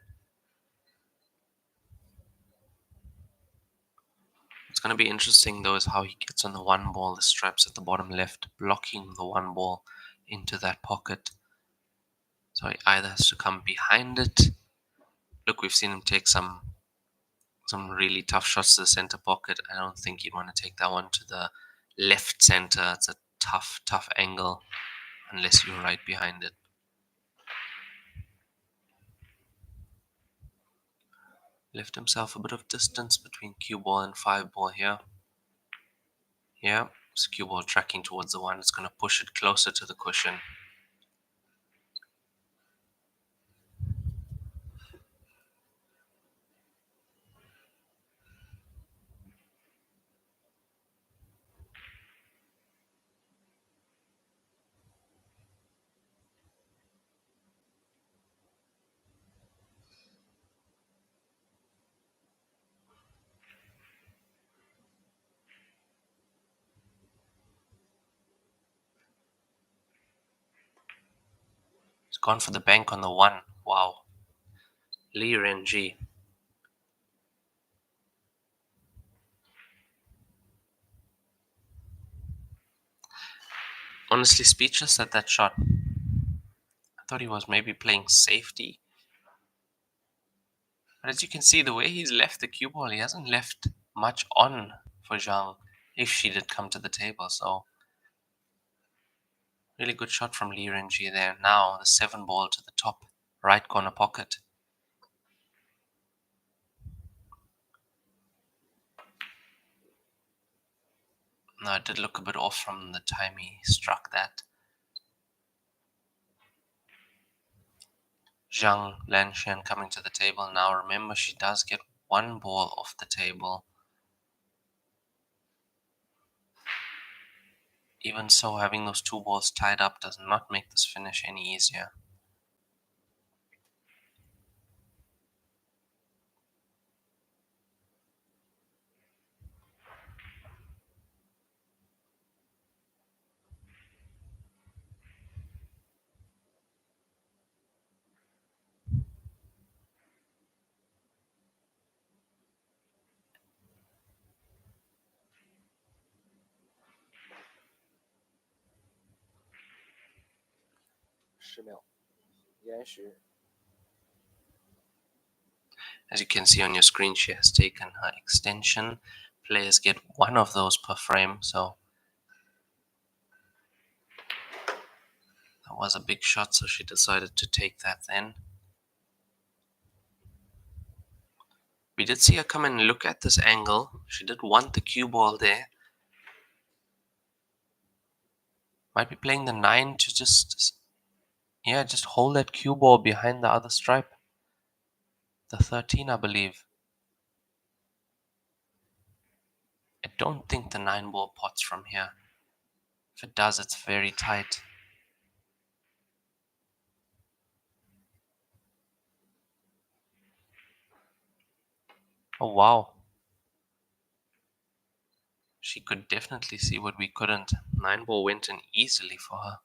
What's going to be interesting though is how he gets on the one ball, the stripes at the bottom left, blocking the one ball into that pocket. So he either has to come behind it. Look, we've seen him take some really tough shots to the center pocket. I don't think you'd want to take that one to the left center. It's a tough angle unless you're right behind it. Left himself a bit of distance between cue ball and 5 ball here. Yeah, it's cue ball tracking towards the one. It's going to push it closer to the cushion. He's gone for the bank on the one. Wow. Lee Renji. Honestly speechless at that shot. Thought he was maybe playing safety. But as you can see, the way he's left the cue ball, he hasn't left much on for Zhang if she did come to the table. So really good shot from Li Renji there. Now the 7 ball to the top right corner pocket. Now it did look a bit off from the time he struck that. Zhang Lanxian coming to the table now. Remember, she does get 1 ball off the table. Even so, having those 2 balls tied up does not make this finish any easier.10秒，延时。 As you can see on your screen, she has taken her extension. Players get 1 of those per frame, so that was a big shot, so she decided to take that then. We did see her come and look at this angle. She did want the cue ball there. Might be playing the 9 to just hold that cue ball behind the other stripe. The 13, I believe. I don't think the 9 ball pots from here. If it does, it's very tight. Oh, wow. She could definitely see what we couldn't. 9 ball went in easily for her.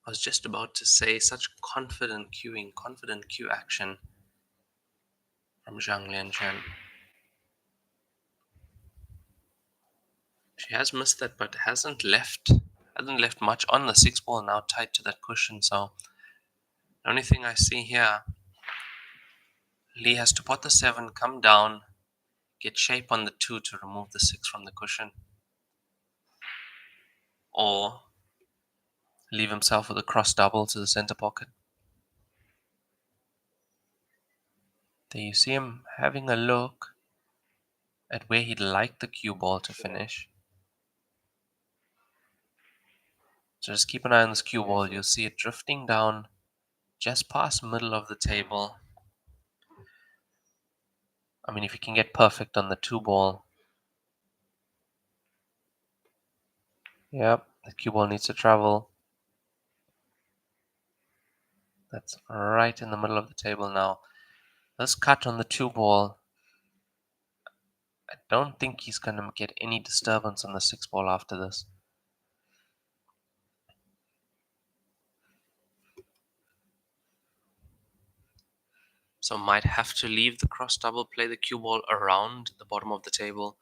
I was just about to say, such confident cueing, confident cue action from Zhang Lianchen. She has missed that, but hasn't left much on the 6 ball now tied to that cushion. So the only thing I see here, Lee has to pot the 7, come down, get shape on the 2 to remove the 6 from the cushion, or leave himself with a cross double to the center pocket. There you see him having a look at where he'd like the cue ball to finish. So just keep an eye on this cue ball. You'll see it drifting down just past middle of the table. I mean, if you can get perfect on the 2 ball. Yep, the cue ball needs to travel. That's right in the middle of the table now. This cut on the 2 ball, I don't think he's going to get any disturbance on the 6 ball after this. So might have to leave the cross double, play the cue ball around the bottom of the table.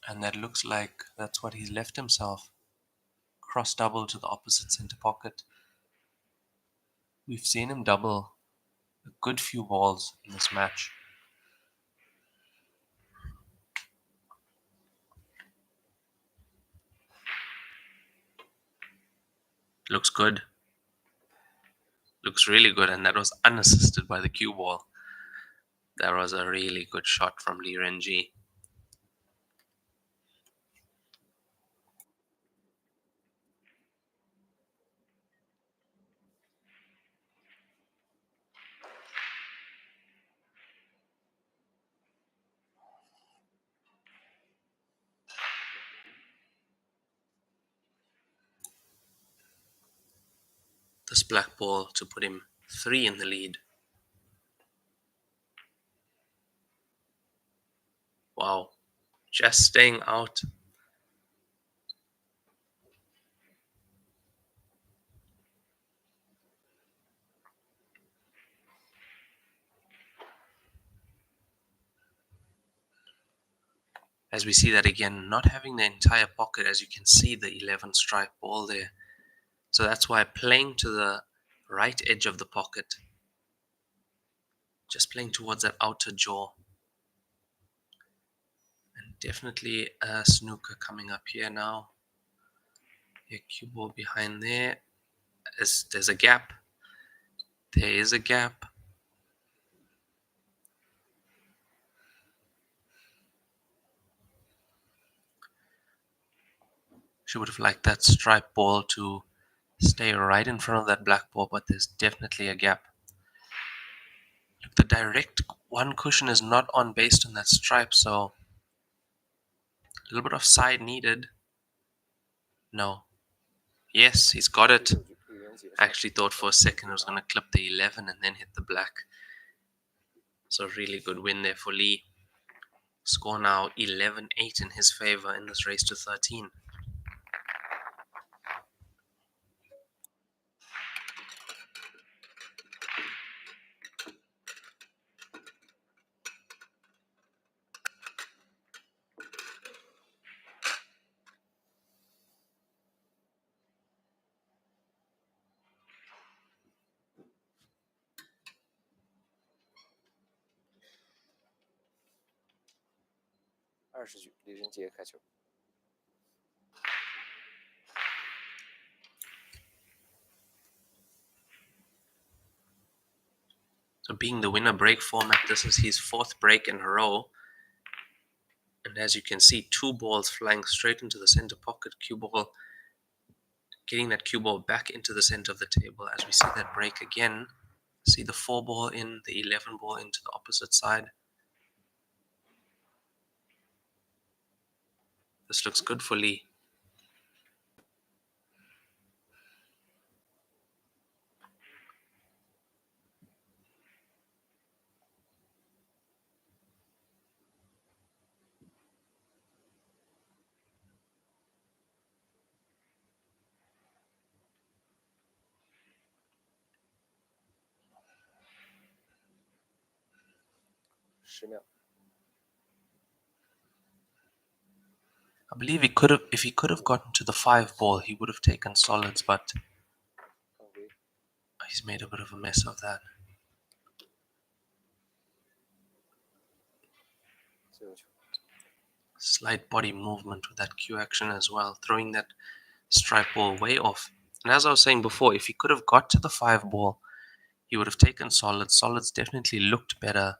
And that looks like that's what he's left himself. Cross double to the opposite center pocket. We've seen him double a good few balls in this match. Looks good. Looks really good, and that was unassisted by the cue ball. That was a really good shot from Li Renji. This black ball to put him 3 in the lead. Wow. Just staying out. As we see that again, not having the entire pocket, as you can see the 11 strike ball there. So that's why playing to the right edge of the pocket, just playing towards that outer jaw. And definitely a snooker coming up here now. Your cue ball behind there. There's a gap. There is a gap. She would have liked that stripe ball to stay right in front of that black ball, but there's definitely a gap. Look, the direct one cushion is not on based on that stripe, so a little bit of side needed. No. Yes, he's got it. I actually thought for a second it was going to clip the 11 and then hit the black. So really good win there for Lee. Score now 11-8 in his favor in this race to 13.20局，李仁杰开球。So being the winner break format, this is his 4th break in a row. And as you can see, 2 balls flying straight into the center pocket. Cue ball, getting that cue ball back into the center of the table. As we see that break again, see the 4 ball in, the 11 ball into the opposite side. This looks good for Lee. I believe he could have, if he could have gotten to the 5 ball, he would have taken solids, but he's made a bit of a mess of that. Slight body movement with that cue action as well, throwing that stripe ball way off. And as I was saying before, if he could have got to the 5 ball, he would have taken solids. Solids definitely looked better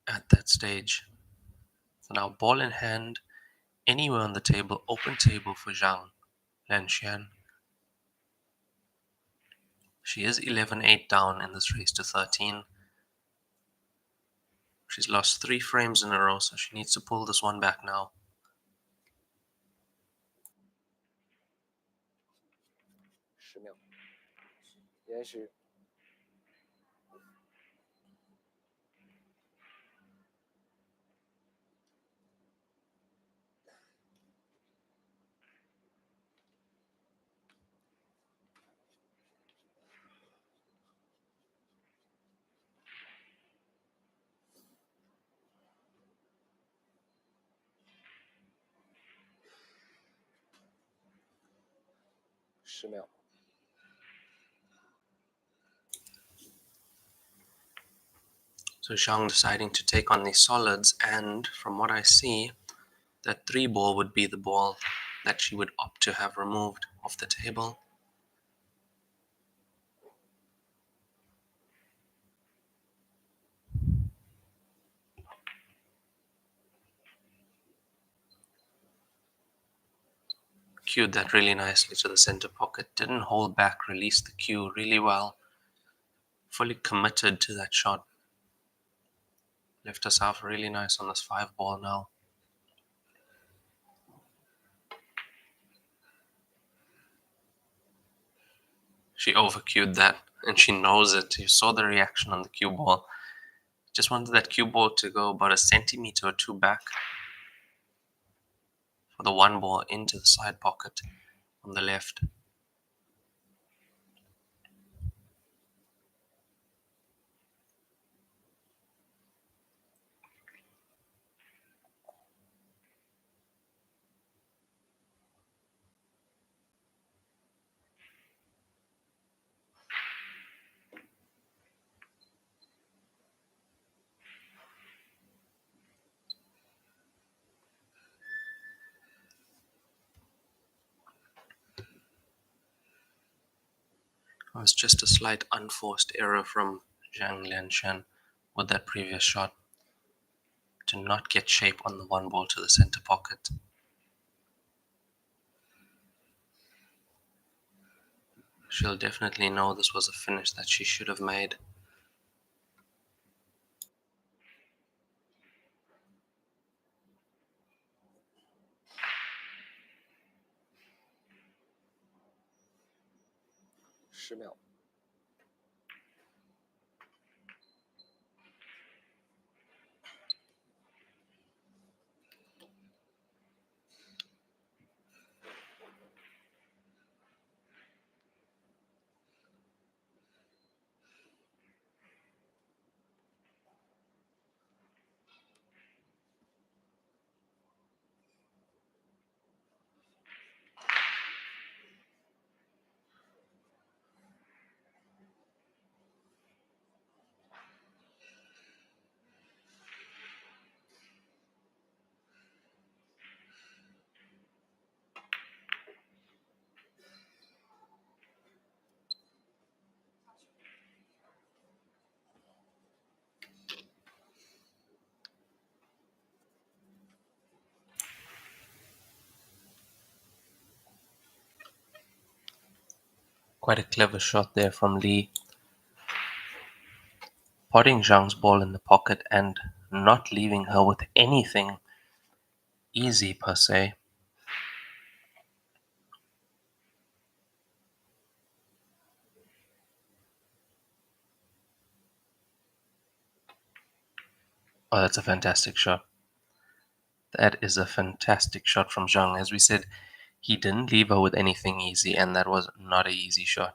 at that stage. So now ball in hand, anywhere on the table, open table for Zhang Lanxian. She is 11-8 down in this race to 13. She's lost 3 frames in a row, so she needs to pull this one back now. So Zhang deciding to take on the solids, and from what I see, that 3 ball would be the ball that she would opt to have removed. off the table. Cued that really nicely to the center pocket. Didn't hold back, released the cue really well. Fully committed to that shot. Left herself really nice on this 5 ball now. She overcued that, and she knows it. You saw the reaction on the cue ball. Just wanted that cue ball to go about a centimeter or two back for the 1 ball into the side pocket on the left. It was just a slight unforced error from Zhang Lianshan with that previous shot to not get shape on the 1 ball to the center pocket. She'll definitely know this was a finish that she should have made.10秒。Quite a clever shot there from Li. Potting Zhang's ball in the pocket and not leaving her with anything easy per se. Oh, that's a fantastic shot. That is a fantastic shot from Zhang. As we said, he didn't leave her with anything easy, and that was not an easy shot.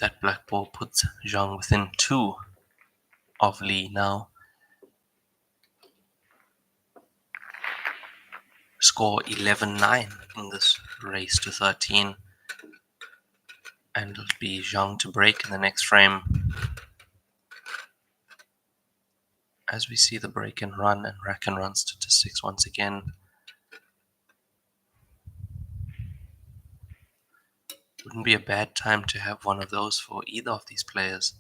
That black ball puts Zhang within 2 of Li now. Score 11-9 in this race to 13. And it'll be Zhang to break in the next frame. As we see the break and run and rack and run statistics once again. Wouldn't be a bad time to have one of those for either of these players.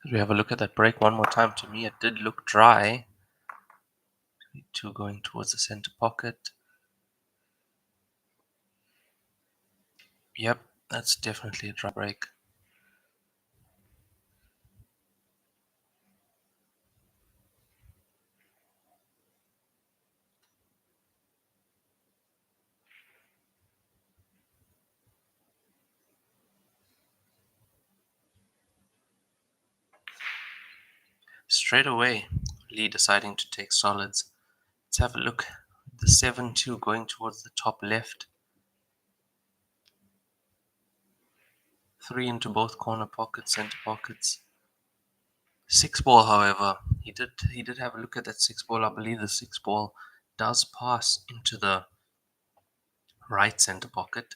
As we have a look at that break one more time, to me it did look dry. 2 going towards the center pocket. Yep, that's definitely a dry break. straight away, Lee deciding to take solids. Let's have a look. The 7-2 going towards the top left. 3 into both corner pockets, center pockets. 6 ball, however, he did have a look at that 6 ball. I believe the 6 ball does pass into the right center pocket.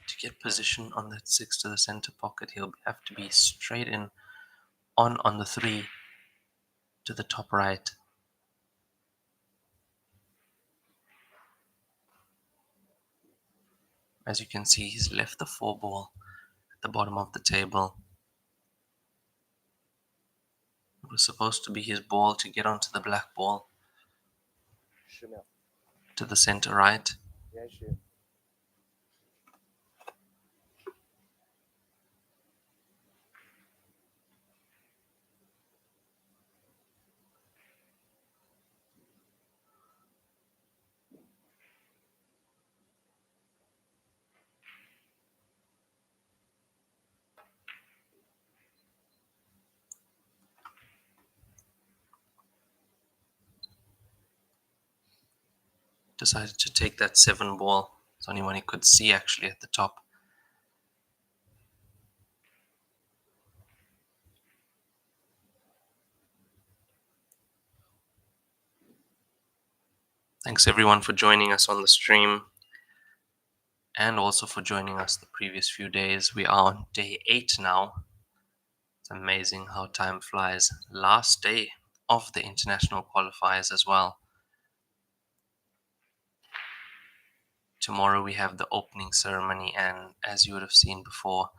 To get position on that 6 to the center pocket, he'll have to be straight in on the 3 to the top right. As you can see, he's left the 4 ball at the bottom of the table. It was supposed to be his ball to get onto the black ball 10秒， to the center right. 延时。Decided to take that 7 ball. It's the only one he could see actually at the top. Thanks everyone for joining us on the stream and also for joining us the previous few days. We are on day 8 now. It's amazing how time flies. Last day of the international qualifiers as well. Tomorrow we have the opening ceremony, and as you would have seen before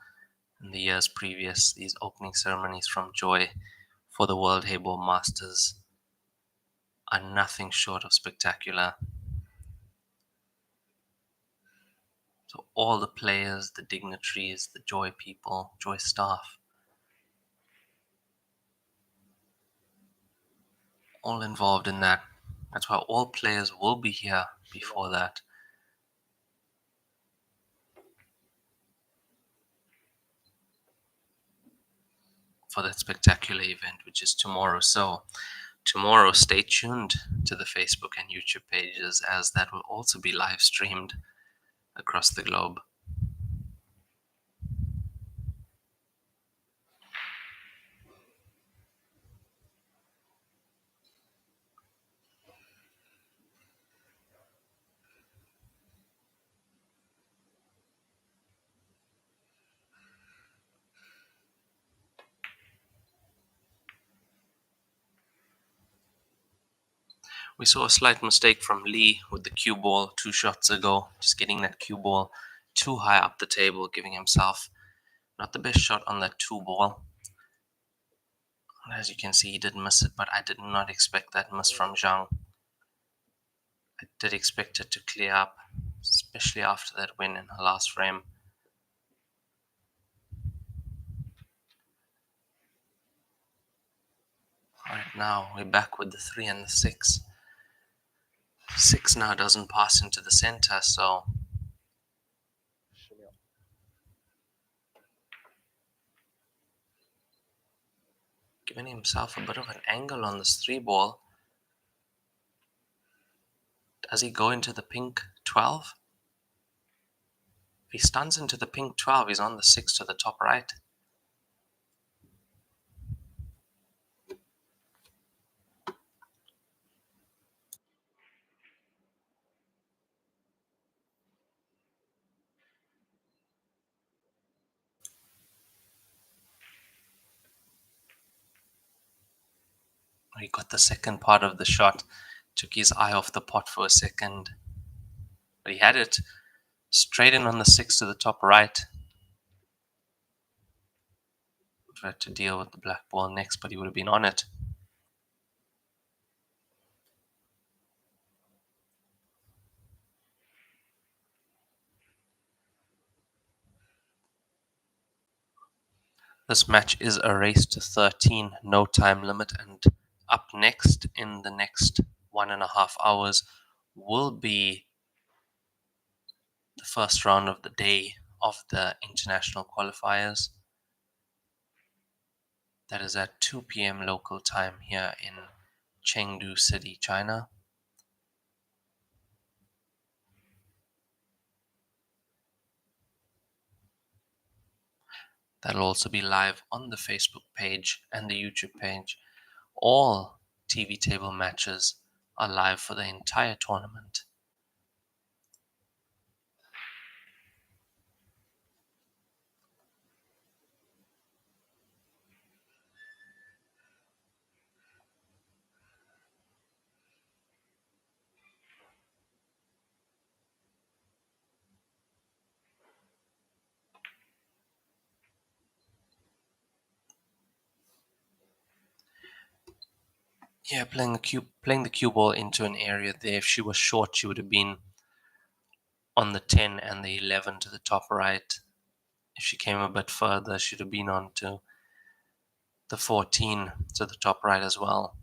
in the years previous, these opening ceremonies from Joy for the World Heyball Masters are nothing short of spectacular. So all the players, the dignitaries, the Joy people, Joy staff, all involved in that. That's why all players will be here before that. For that spectacular event, which is tomorrow. So tomorrow, stay tuned to the Facebook and YouTube pages, as that will also be live streamed across the globe. We saw a slight mistake from Lee with the cue ball 2 shots ago, just getting that cue ball too high up the table, giving himself not the best shot on that 2 ball. As you can see, he did miss it, but I did not expect that miss from Zhang. I did expect it to clear up, especially after that win in her last frame. Alright, now we're back with the 3 and the 6. 6 now doesn't pass into the center, so 10秒， giving himself a bit of an angle on this 3 ball. Does he go into the pink 12? If he stuns into the pink 12, he's on the 6 to the top right. He got the second part of the shot, took his eye off the pot for a second. But he had it straight in on the 6 to the top right. Tried to deal with the black ball next, but he would have been on it. This match is a race to 13, no time limit, and up next in the next 1.5 hours will be the first round of the day of the international qualifiers. That is at 2 p.m. local time here in Chengdu City, China. That'll also be live on the Facebook page and the YouTube page. All TV table matches are live for the entire tournament. Yeah, playing the cue ball into an area there. If she was short, she would have been on the 10 and the 11 to the top right. If she came a bit further, she'd have been on to the 14 to the top right as well.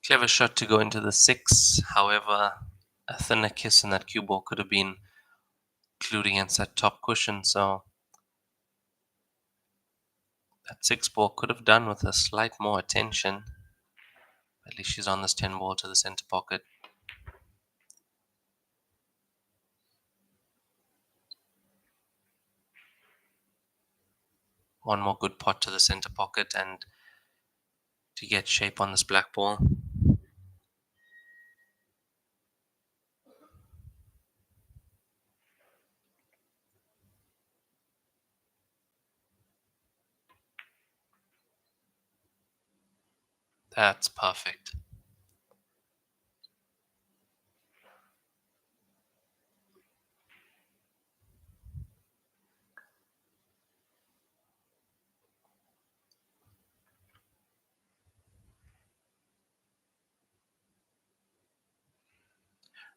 Clever shot to go into the 6. However, a thinner kiss in that cue ball could have been glued against that top cushion, so that 6 ball could have done with a slight more attention. At least she's on this 10 ball to the center pocket. One more good pot to the center pocket and to get shape on this black ball. That's perfect.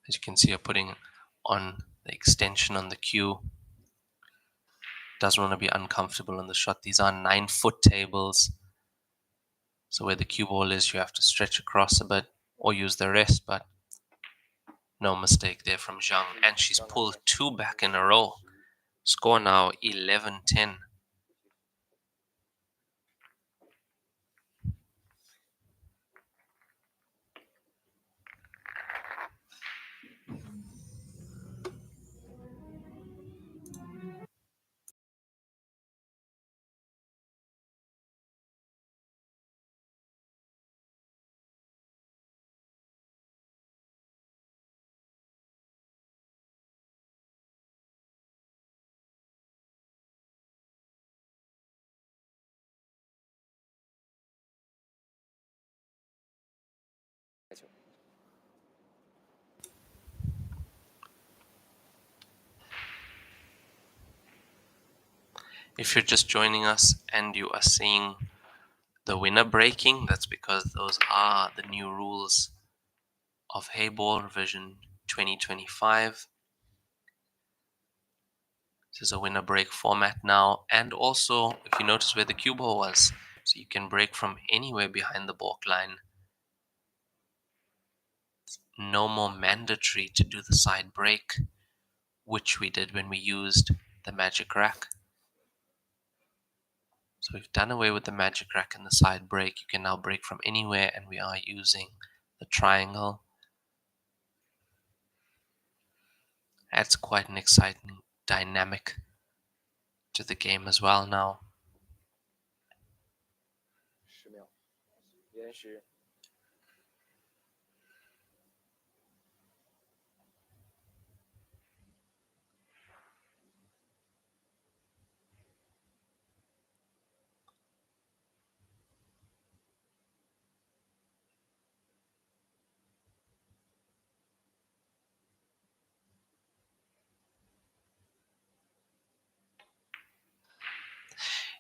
As you can see, I'm putting on the extension on the cue. Doesn't want to be uncomfortable in the shot. These are 9-foot tables. So where the cue ball is, you have to stretch across a bit or use the rest, but no mistake there from Zhang. And she's pulled 2 back in a row. Score now 11-10. If you're just joining us and you are seeing the winner breaking, that's because those are the new rules of Heyball revision 2025. This is a winner break format now, and also if you notice where the cue ball was, so you can break from anywhere behind the balk line. No more mandatory to do the side break, which we did when we used the magic rack. So we've done away with the magic rack and the side break. You can now break from anywhere, and we are using the triangle. Adds quite an exciting dynamic to the game as well now. 10秒，延时。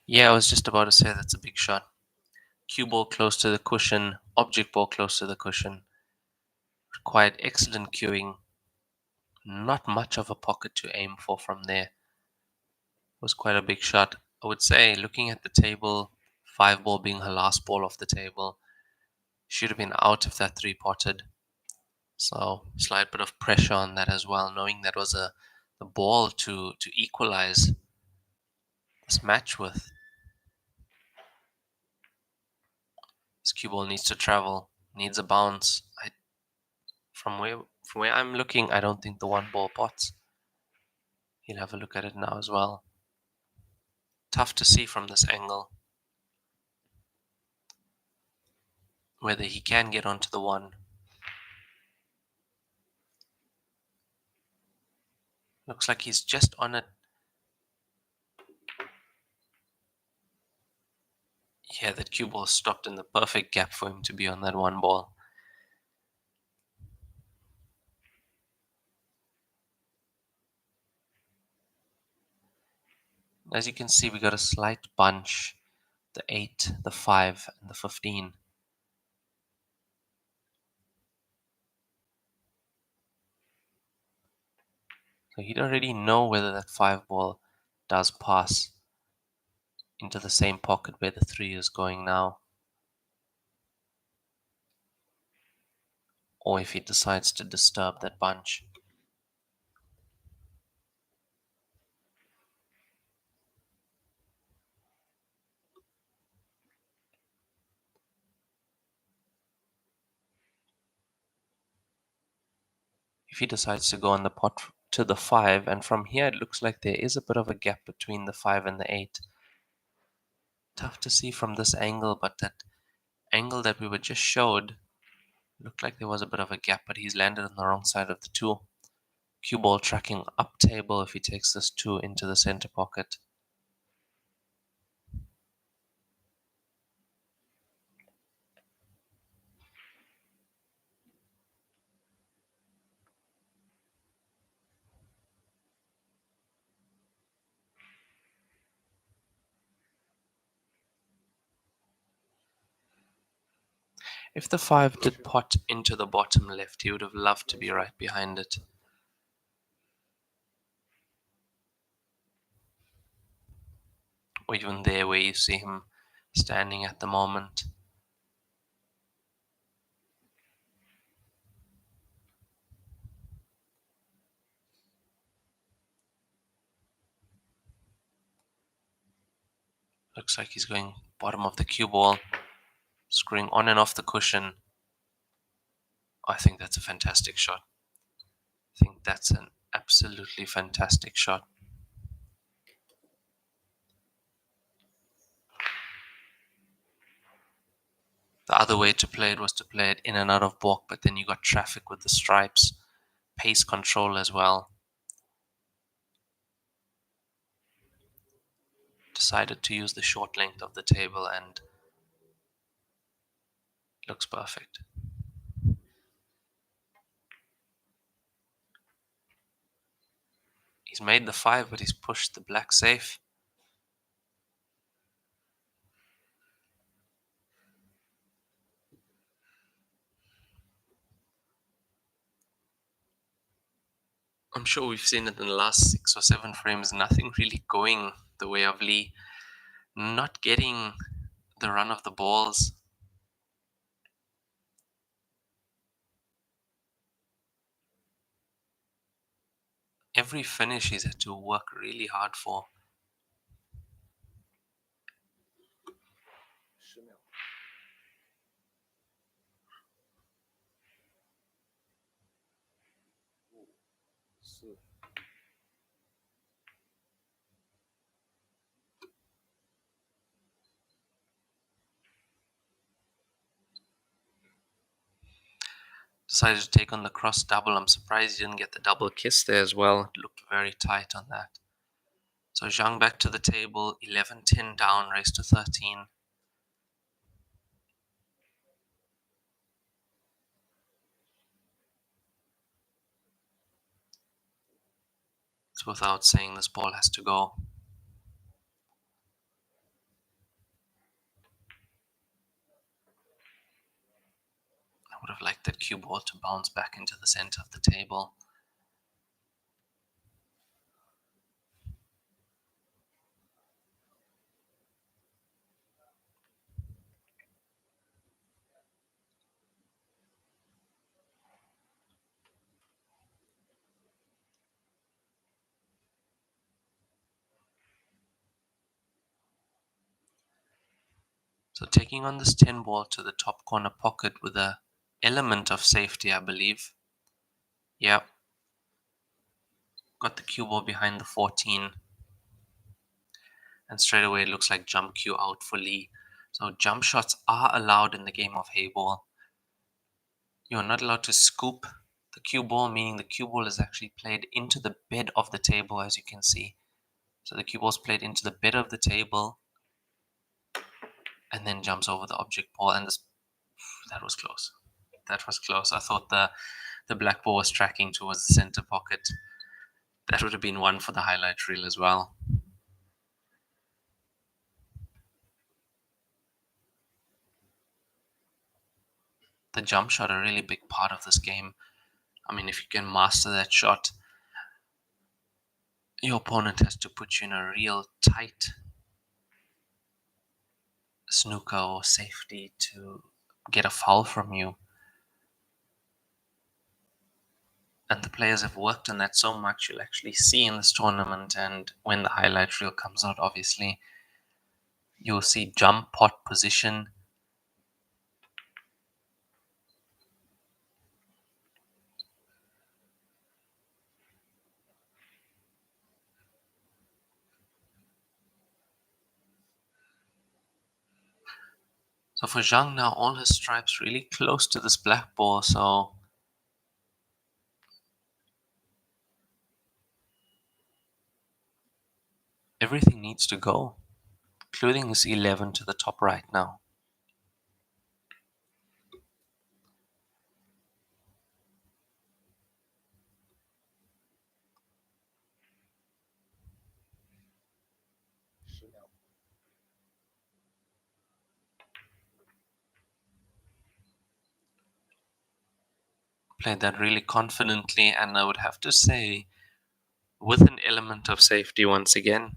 Yeah, I was just about to say that's a big shot. Cue ball close to the cushion, object ball close to the cushion. Required excellent cueing. Not much of a pocket to aim for from there. Was quite a big shot. I would say, looking at the table, 5 ball being her last ball off the table, should have been out if that 3-potted. So slight bit of pressure on that as well, knowing that was the ball to equalize this match with. This cue ball needs to travel, needs a bounce. From where I'm looking, I don't think the 1 ball pots. He'll have a look at it now as well. Tough to see from this angle whether he can get onto the 1. Looks like he's just on it. Yeah, that cue ball stopped in the perfect gap for him to be on that 1 ball. As you can see, we got a slight bunch. The 8, the 5, and the 15. So he'd already know whether that 5 ball does pass into the same pocket where the 3 is going now. Or if he decides to disturb that bunch. If he decides to go on the pot to the 5, and from here it looks like there is a bit of a gap between the 5 and the 8. Tough to see from this angle, but that angle that we were just showed looked like there was a bit of a gap, but he's landed on the wrong side of the 2. Cue ball tracking up table if he takes this 2 into the center pocket. If the 5 did pot into the bottom left, he would have loved to be right behind it. Or even there where you see him standing at the moment. Looks like he's going bottom of the cue ball, screwing on and off the cushion. I think that's a fantastic shot. I think that's an absolutely fantastic shot. The other way to play it was to play it in and out of balk, but then you got traffic with the stripes, pace control as well. Decided to use the short length of the table and looks perfect. He's made the 5, but he's pushed the black safe. I'm sure we've seen it in the last 6 or 7 frames, nothing really going the way of Lee. Not getting the run of the balls. Every finish he's had to work really hard for. 10秒。5、4。Decided to take on the cross double. I'm surprised he didn't get the double kiss there as well. It looked very tight on that. So Zhang back to the table, 11-10 down, race to 13. It's without saying this ball has to go. that cue ball to bounce back into the center of the table. So taking on this 10 ball to the top corner pocket with a element of safety, I believe. Yeah. Got the cue ball behind the 14. And straight away it looks like jump cue out for Lee. So jump shots are allowed in the game of Heyball. You are not allowed to scoop the cue ball, meaning the cue ball is actually played into the bed of the table, as you can see. So the cue ball is played into the bed of the table and then jumps over the object ball. And that was close. That was close. I thought the black ball was tracking towards the center pocket. That would have been one for the highlight reel as well. The jump shot, a really big part of this game. I mean, if you can master that shot, your opponent has to put you in a real tight snooker or safety to get a foul from you. And the players have worked on that so much, you'll actually see in this tournament, and when the highlight reel comes out, obviously, you'll see jump pot position. So for Zhang now, all his stripes really close to this black ball, so everything needs to go, including this 11 to the top right now. Played that really confidently, and I would have to say, with an element of safety once again.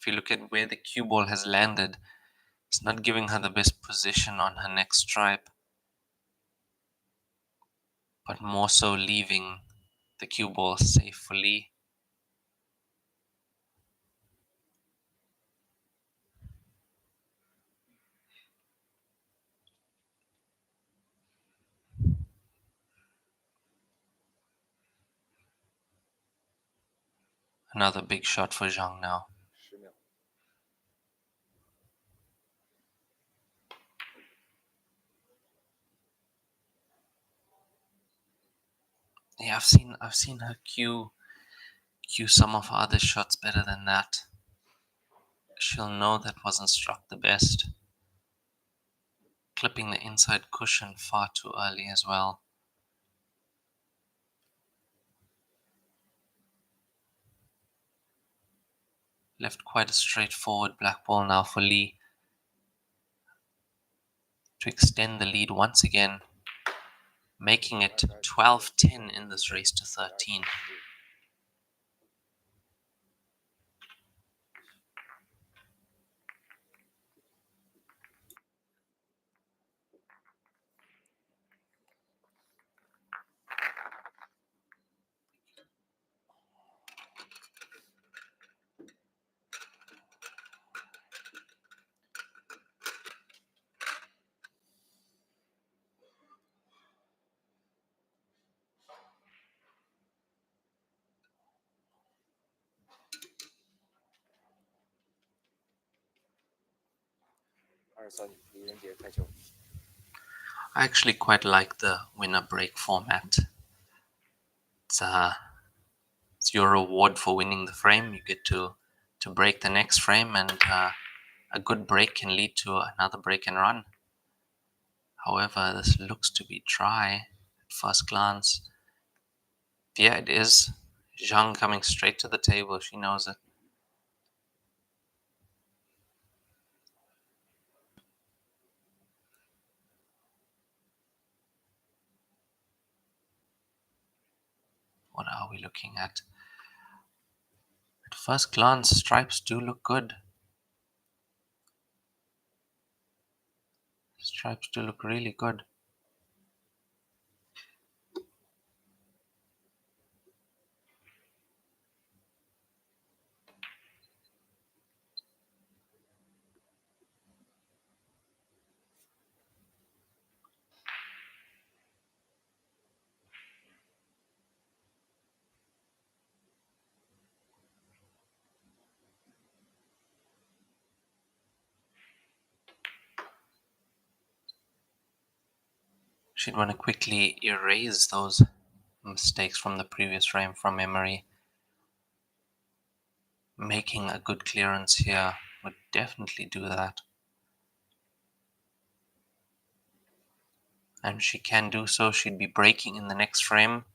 If you look at where the cue ball has landed, it's not giving her the best position on her next stripe, but more so leaving the cue ball safely. Another big shot for Zhang now. 10秒。Yeah, I've seen her cue some of her other shots better than that. She'll know that wasn't struck the best. Clipping the inside cushion far too early as well. Left quite a straightforward black ball now for Lee to extend the lead once again, making it 12-10 in this race to 13.23李仁杰开球。 I actually quite like the winner break format. It's your reward for winning the frame. You get to break the next frame, and a good break can lead to another break and run. However, this looks to be dry at first glance. Yeah, it is. Zhang coming straight to the table. She knows it. What are we looking at? At first glance, stripes do look good. Stripes do look really good. She'd want to quickly erase those mistakes from the previous frame from memory. Making a good clearance here would definitely do that. And she can do so. She'd be breaking in the next frame,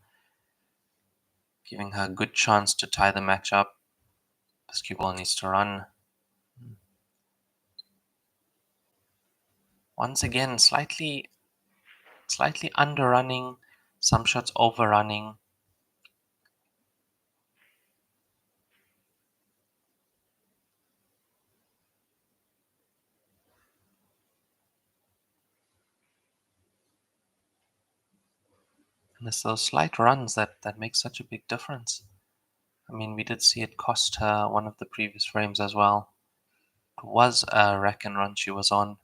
giving her a good chance to tie the match up. This cue ball needs to run. Once again, slightly underrunning, some shots overrunning. And it's those slight runs that make such a big difference. I mean, we did see it cost her one of the previous frames as well. It was a rack and run she was on.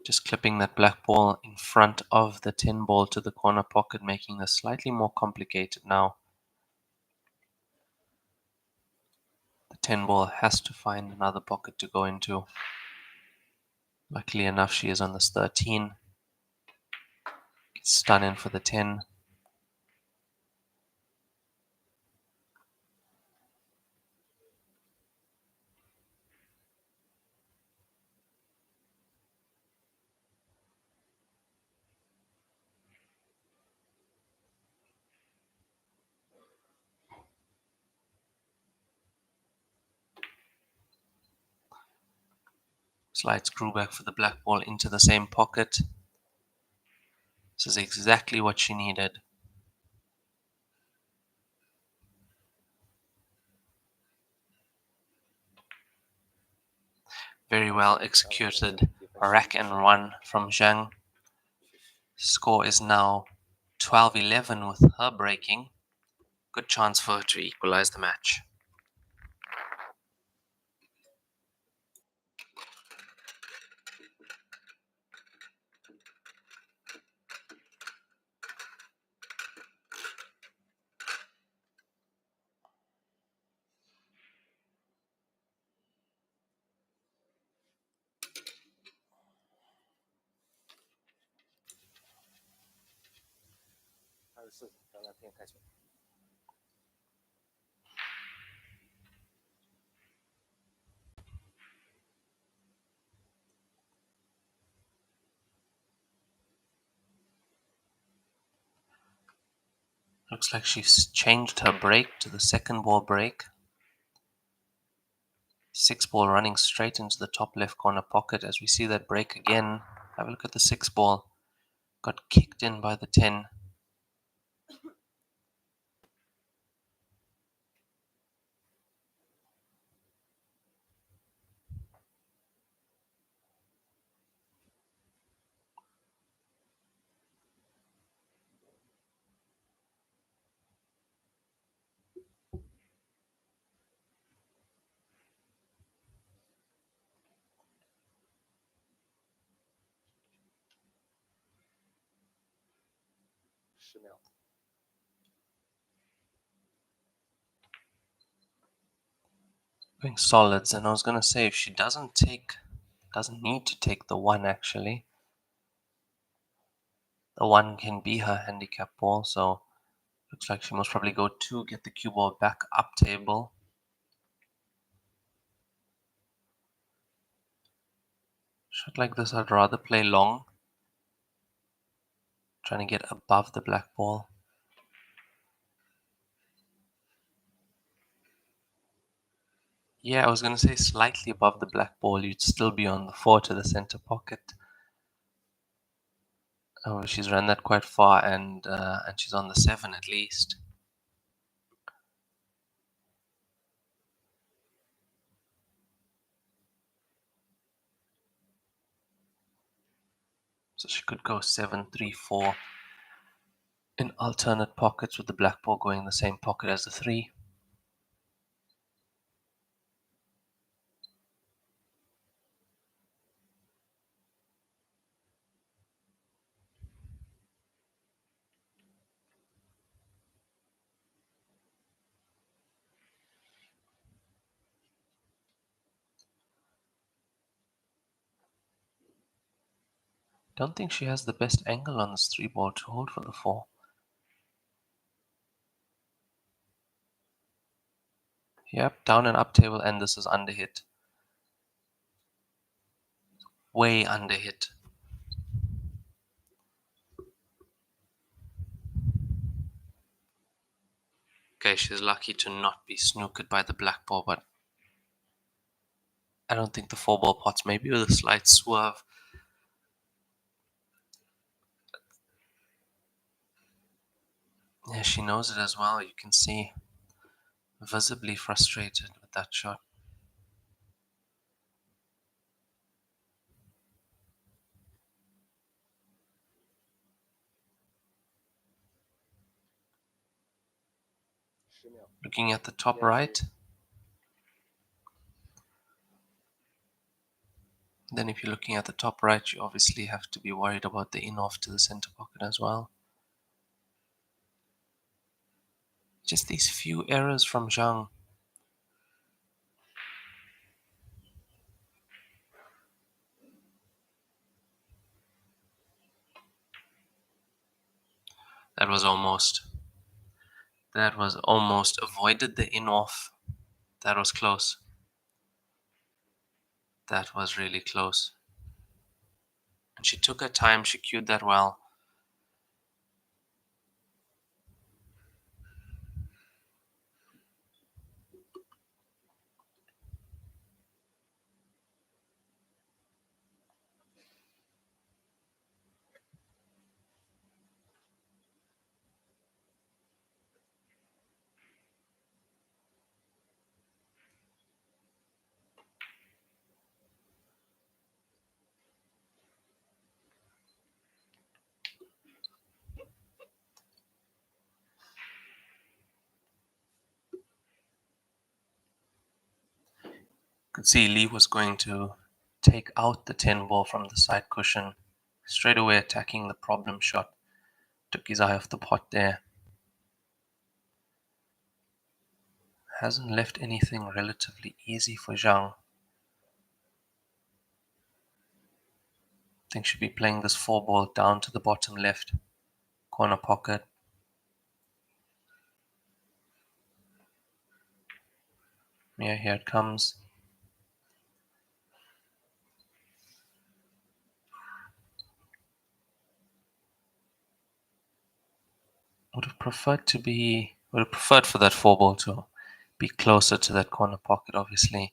Just clipping that black ball in front of the 10 ball to the corner pocket, making this slightly more complicated now. The 10 ball has to find another pocket to go into. Luckily enough, she is on this 13. Gets stun in for the 10. Slide screw back for the black ball into the same pocket. This is exactly what she needed. Very well executed rack and run from Zhang. Score is now 12-11 with her breaking. Good chance for her to equalize the match. Looks like she's changed her break to the second ball break. 6 ball running straight into the top left corner pocket. As we see that break again, have a look at the 6 ball. Got kicked in by the 10. Going solids, and I was gonna say if she doesn't need to take the 1 actually. The 1 can be her handicap ball, so looks like she must probably go 2, get the cue ball back up table. Shot like this, I'd rather play long. Trying to get above the black ball. Yeah, I was going to say slightly above the black ball, you'd still be on the 4 to the center pocket. Oh, she's run that quite far, and she's on the 7 at least. So she could go 7, 3, 4 in alternate pockets, with the black ball going in the same pocket as the 3. Don't think she has the best angle on this 3 ball to hold for the 4. Yep, down and up table, and this is under hit. Way under hit. Okay, she's lucky to not be snookered by the black ball, but I don't think the 4 ball pots, maybe with a slight swerve. Yeah, she knows it as well. You can see visibly frustrated with that shot. Looking at the top right. Then if you're looking at the top right, you obviously have to be worried about the in-off to the center pocket as well. Just these few errors from Zhang. That was almost avoided the in-off. That was close. That was really close. And she took her time, she cued that well. Could see Lee was going to take out the 10 ball from the side cushion, straight away attacking the problem shot. Took his eye off the pot there. Hasn't left anything relatively easy for Zhang. I think she'll be playing this 4 ball down to the bottom left corner pocket. Yeah, here it comes. Would have preferred for that 4 ball to be closer to that corner pocket, obviously.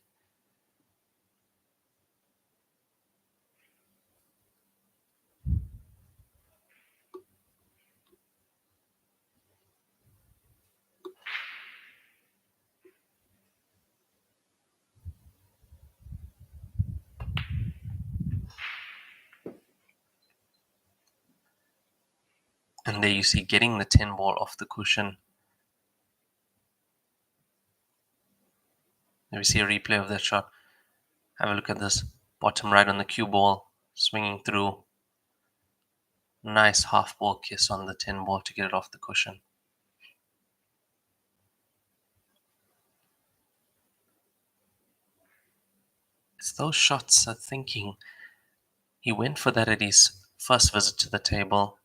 And there you see getting the 10 ball off the cushion. There we see a replay of that shot. Have a look at this. Bottom right on the cue ball, swinging through. Nice half ball kiss on the 10 ball to get it off the cushion. It's those shots of thinking. He went for that at his first visit to the table.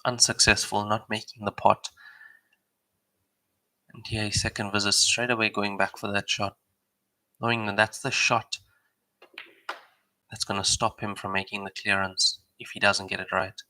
Unsuccessful, not making the pot. And here his second visit, straight away going back for that shot. Knowing that that's the shot that's going to stop him from making the clearance if he doesn't get it right.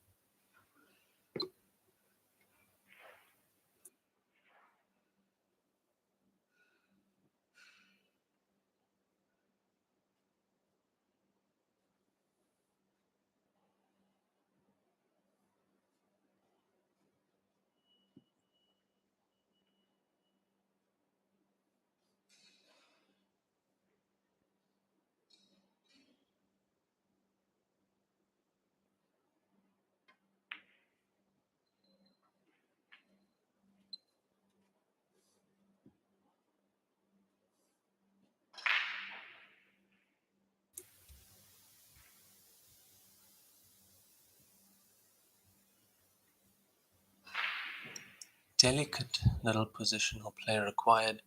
delicate little positional play required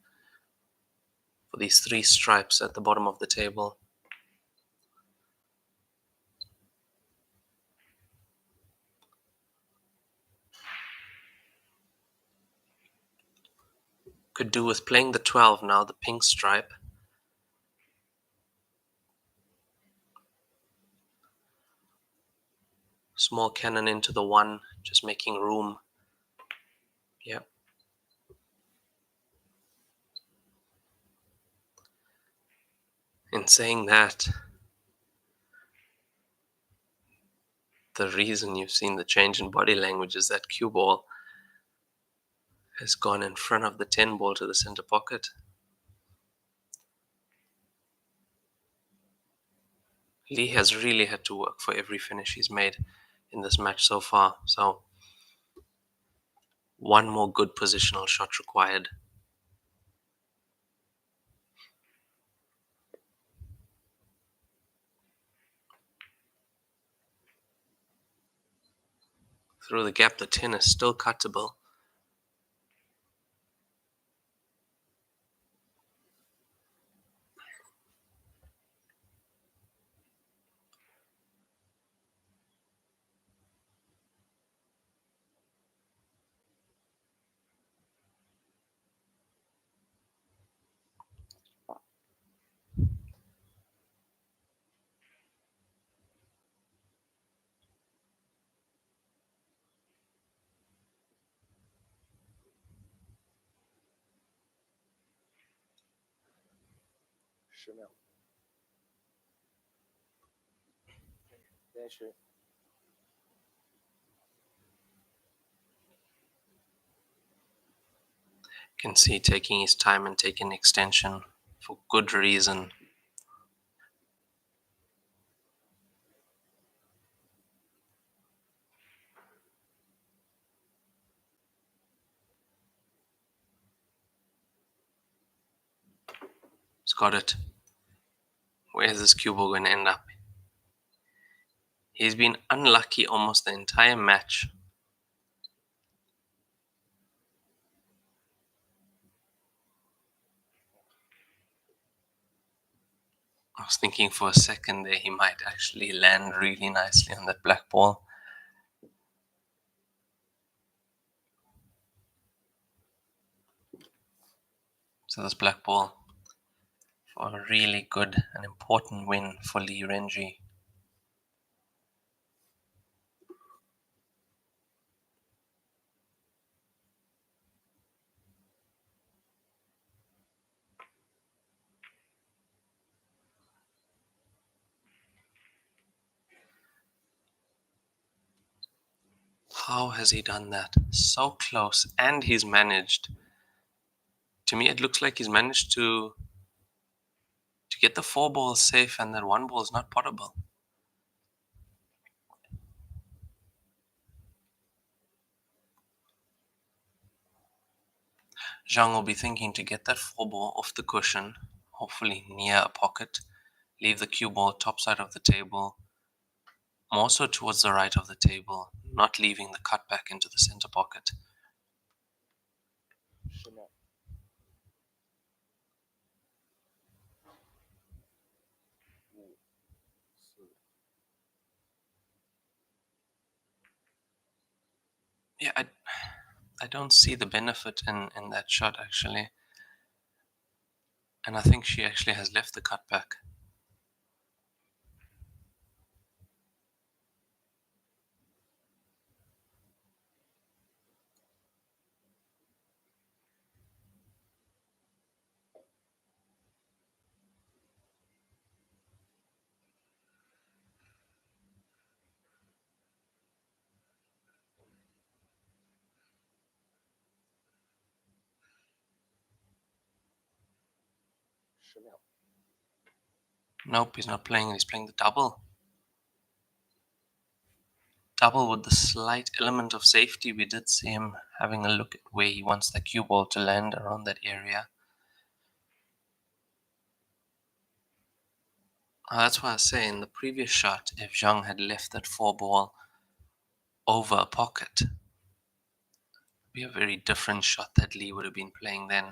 for these 3 stripes at the bottom of the table. Could do with playing the 12 now, the pink stripe. Small cannon into the 1, just making room. Yeah. In saying that, the reason you've seen the change in body language is that cue ball has gone in front of the 10 ball to the center pocket. Lee has really had to work for every finish he's made in this match so far. So, one more good positional shot required. Through the gap, the 10 is still cuttable.10秒。连10。Can see taking his time and taking extension for good reason. He's got it. Where's this cue ball going to end up? He's been unlucky almost the entire match. I was thinking for a second there he might actually land really nicely on that black ball. So this black ball for a really good and important win for Lee Renji. How has he done that? So close, and he's managed. To me, it looks like he's managed to get the 4 ball safe, and that 1 ball is not potable. Zhang will be thinking to get that 4 ball off the cushion, hopefully near a pocket, leave the cue ball top side of the table, more so towards the right of the table, not leaving the cut back into the center pocket. 10秒。5、4。Yeah, I don't see the benefit in that shot actually. And I think she actually has left the cut back. Nope, he's not playing. He's playing the double. Double with the slight element of safety. We did see him having a look at where he wants the cue ball to land around that area. That's why I say in the previous shot, if Zhang had left that 4 ball over a pocket, Be a very different shot that Lee would have been playing then.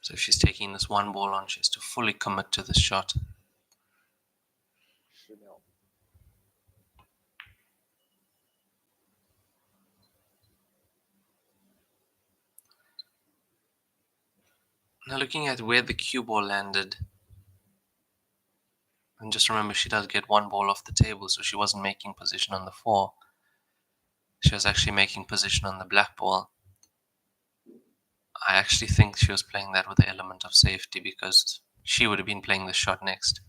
So if she's taking this one ball on, she has to fully commit to this shot. 10秒。 Now looking at where the cue ball landed, and just remember she does get one ball off the table, so she wasn't making position on the 4. She was actually making position on the black ball. I actually think she was playing that with the element of safety because she would have been playing the shot next.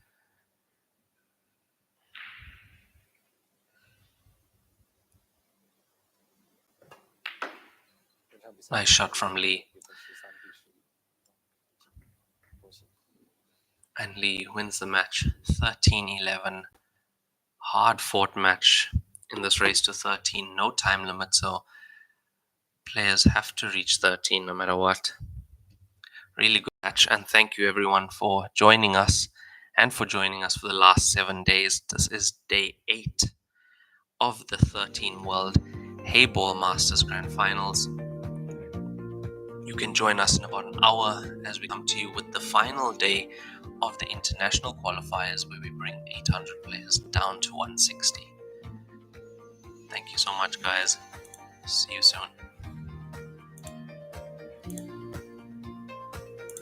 Nice shot from Lee. And Lee wins the match 13-11. Hard fought match in this race to 13. No time limit, so players have to reach 13 no matter what. Really good match, and thank you everyone for joining us and for joining us for the last 7 days. This is day 8 of the 13 World Heyball Masters Grand Finals. You can join us in about an hour as we come to you with the final day of the international qualifiers, where we bring 800 players down to 160. Thank you so much, guys. See you soon.